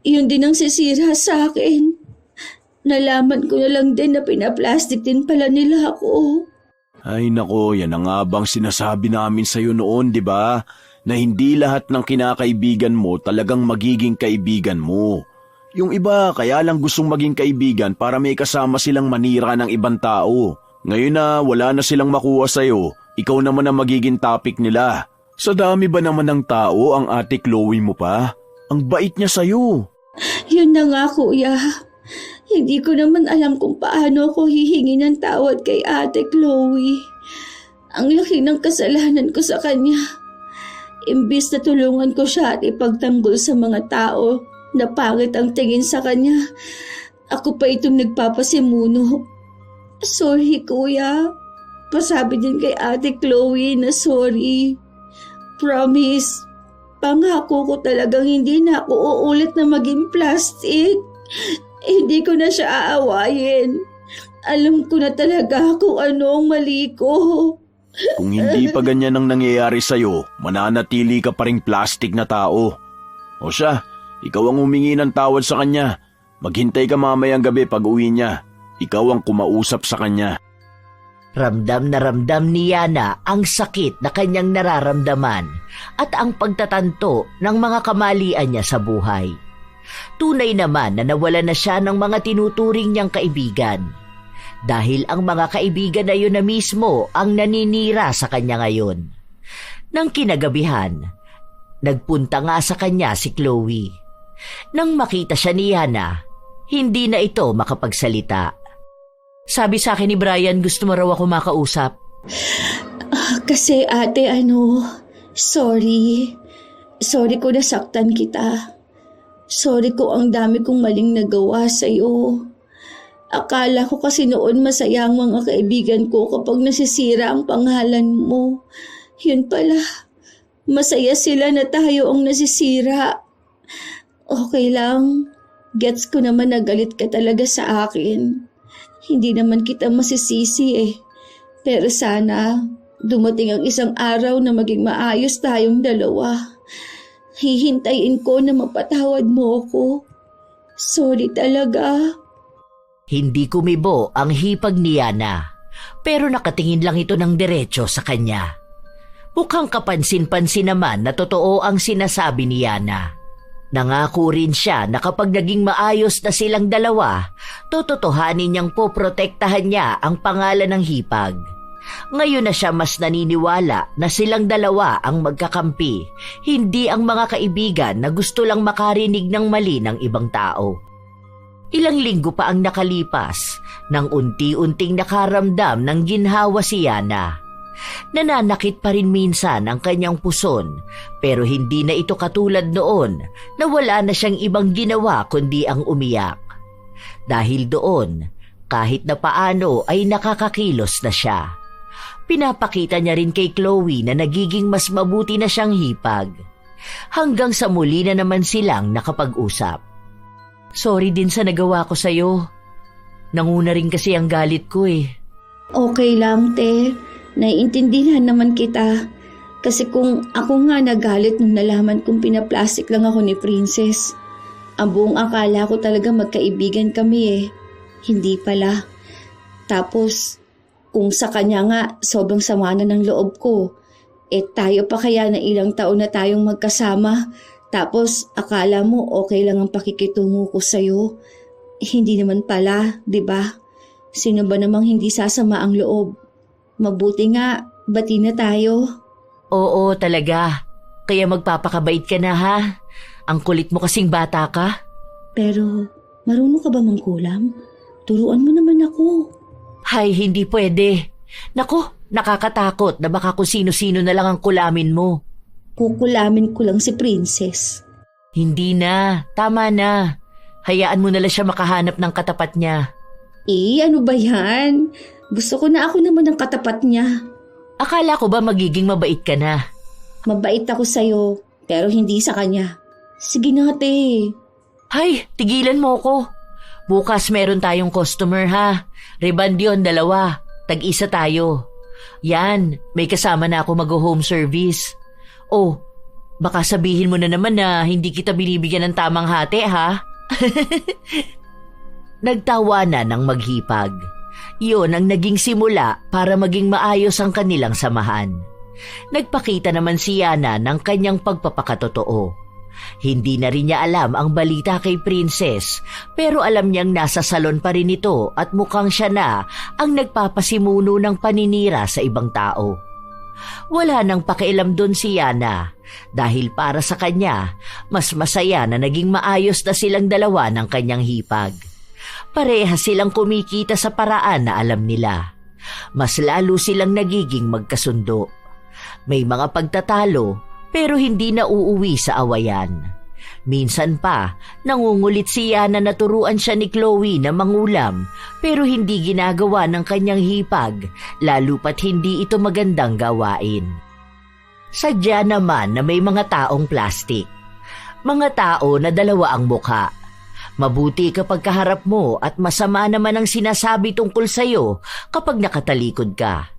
yun din ang sisira sa akin. Nalaman ko na lang din na pinaplastic din pala nila ako. Ay nako, yan ang nga bang sinasabi namin sa'yo noon, di ba? Na hindi lahat ng kinakaibigan mo talagang magiging kaibigan mo. Yung iba kaya lang gustong maging kaibigan para may kasama silang manira ng ibang tao. Ngayon na wala na silang makuha sa'yo, ikaw naman ang magiging topic nila. Sa dami ba naman ng tao ang Ate Chloe mo pa? Ang bait niya sa'yo. Yun na nga, kuya. Hindi ko naman alam kung paano ako hihingi ng tawad kay Ate Chloe. Ang laki ng kasalanan ko sa kanya. Imbis na tulungan ko siya at ipagtanggol sa mga tao na pangit ang tingin sa kanya, ako pa itong nagpapasimuno. Sorry, kuya. Pasabi din kay Ate Chloe na sorry. Promise, pangako ko talagang hindi na ako uulit na maging plastic. Hindi ko na siya aawayin. Alam ko na talaga kung ano ang mali ko. Kung hindi pa ganyan ang nangyayari sa'yo, mananatili ka pa ring plastic na tao. O siya, ikaw ang humingi ng tawad sa kanya. Maghintay ka mamayang gabi pag uwi niya. Ikaw ang kumausap sa kanya. Ramdam na ramdam ni Yana ang sakit na kanyang nararamdaman at ang pagtatanto ng mga kamalian niya sa buhay. Tunay naman na nawala na siya ng mga tinuturing niyang kaibigan. Dahil ang mga kaibigan na yun na mismo ang naninira sa kanya ngayon. Nang kinagabihan, nagpunta nga sa kanya si Chloe. Nang makita siya ni Yana, hindi na ito makapagsalita. Sabi sa akin ni Brian, gusto mo raw ako makausap. Kasi ate, sorry. Sorry ko nasaktan kita. Sorry ko ang dami kong maling nagawa sa'yo. Akala ko kasi noon masaya ang mga kaibigan ko kapag nasisira ang pangalan mo. Yun pala, masaya sila na tayo ang nasisira. Okay lang, gets ko naman na galit ka talaga sa akin. Hindi naman kita masisisi Pero sana dumating ang isang araw na maging maayos tayong dalawa. Hihintayin ko na mapatawad mo ako. Sorry talaga. Hindi kumibo ang hipag ni Yana, pero nakatingin lang ito ng diretso sa kanya. Mukhang kapansin-pansin naman na totoo ang sinasabi ni Yana. Nangako rin siya na kapag naging maayos na silang dalawa, tototohanin niyang poprotektahan niya ang pangalan ng hipag. Ngayon na siya mas naniniwala na silang dalawa ang magkakampi, hindi ang mga kaibigan na gusto lang makarinig ng mali ng ibang tao. Ilang linggo pa ang nakalipas nang unti-unting nakaramdam ng ginhawa si Yana. Nananakit pa rin minsan ang kanyang puson, pero hindi na ito katulad noon na wala na siyang ibang ginawa kundi ang umiyak. Dahil doon, kahit na paano ay nakakakilos na siya. Pinapakita niya rin kay Chloe na nagiging mas mabuti na siyang hipag. Hanggang sa muli na naman silang nakapag-usap. Sorry din sa nagawa ko sa'yo. Nanguna rin kasi ang galit ko Okay lang, te. Naiintindihan naman kita. Kasi kung ako nga nagalit nung nalaman kong pinaplastic lang ako ni Princess. Ang buong akala ko talaga magkaibigan kami Hindi pala. Tapos, kung sa kanya nga sobrang sama na ng loob ko, Tayo pa kaya na ilang taon na tayong magkasama, tapos akala mo okay lang ang pakikitungo ko sa'yo. Hindi naman pala, di ba? Sino ba namang hindi sasama ang loob? Mabuti nga, bati na tayo. Oo, talaga. Kaya magpapakabait ka na ha. Ang kulit mo kasing bata ka. Pero, marunong ka ba mangkulam? Turuan mo naman ako. Hay, hindi pwede. Naku, nakakatakot na baka kung sino-sino na lang ang kulamin mo. Kukulamin ko lang si Princess. Hindi na, tama na. Hayaan mo na lang siya makahanap ng katapat niya. Ano ba yan? Gusto ko na ako naman ang katapat niya. Akala ko ba magiging mabait ka na? Mabait ako sa'yo, pero hindi sa kanya. Sige na, te. Hay, tigilan mo ko. Bukas meron tayong customer ha. Reband yun, 2. Tag-isa tayo. Yan, may kasama na ako mag-home service. Oh, baka sabihin mo na naman na hindi kita binibigyan ng tamang hati ha. Nagtawanan ng maghipag. Iyon ang naging simula para maging maayos ang kanilang samahan. Nagpakita naman si Yana ng kanyang pagpapakatotoo. Hindi na rin niya alam ang balita kay Princess, pero alam niyang nasa salon pa rin ito at mukhang siya na ang nagpapasimuno ng paninira sa ibang tao. Wala nang pakialam doon si Yana dahil para sa kanya, mas masaya na naging maayos na silang dalawa ng kanyang hipag. Parehas silang kumikita sa paraan na alam nila. Mas lalo silang nagiging magkasundo. May mga pagtatalo pero hindi na uuwi sa awayan. Minsan pa, nangungulit si Yana na turuan siya ni Chloe na mangulam pero hindi ginagawa ng kanyang hipag, lalo pat hindi ito magandang gawain. Sadya naman na may mga taong plastik. Mga tao na 2 ang mukha. Mabuti kapag kaharap mo at masama naman ang sinasabi tungkol sa'yo kapag nakatalikod ka.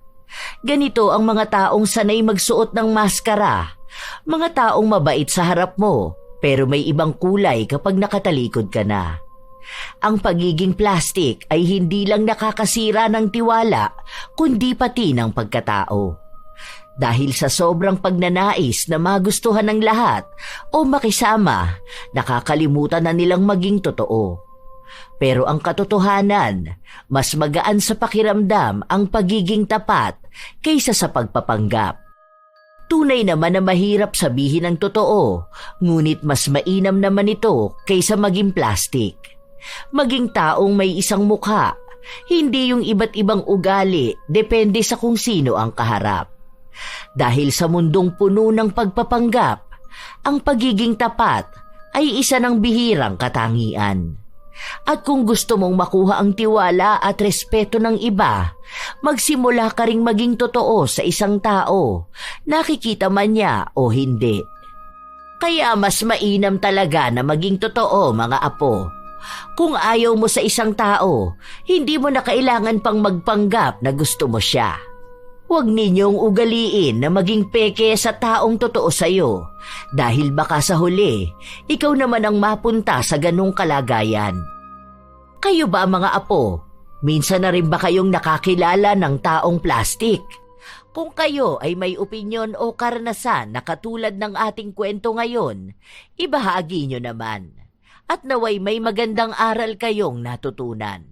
Ganito ang mga taong sanay magsuot ng maskara. Mga taong mabait sa harap mo, pero may ibang kulay kapag nakatalikod ka na. Ang pagiging plastic ay hindi lang nakakasira ng tiwala, kundi pati ng pagkatao. Dahil sa sobrang pagnanais na magustuhan ng lahat o makisama, nakakalimutan na nilang maging totoo. Pero ang katotohanan, mas magaan sa pakiramdam ang pagiging tapat kaysa sa pagpapanggap. Tunay naman na mahirap sabihin ang totoo, ngunit mas mainam naman ito kaysa maging plastic. Maging taong may isang mukha, hindi yung iba't ibang ugali, depende sa kung sino ang kaharap. Dahil sa mundong puno ng pagpapanggap, ang pagiging tapat ay isa ng bihirang katangian. At kung gusto mong makuha ang tiwala at respeto ng iba, magsimula ka ring maging totoo sa isang tao, nakikita man niya o hindi. Kaya mas mainam talaga na maging totoo, mga apo. Kung ayaw mo sa isang tao, hindi mo na kailangan pang magpanggap na gusto mo siya. Huwag ninyong ugaliin na maging peke sa taong totoo sa'yo dahil baka sa huli, ikaw naman ang mapunta sa ganung kalagayan. Kayo ba mga apo, minsan na rin ba kayong nakakilala ng taong plastik? Kung kayo ay may opinyon o karanasan na katulad ng ating kwento ngayon, ibahagi nyo naman. At naway may magandang aral kayong natutunan.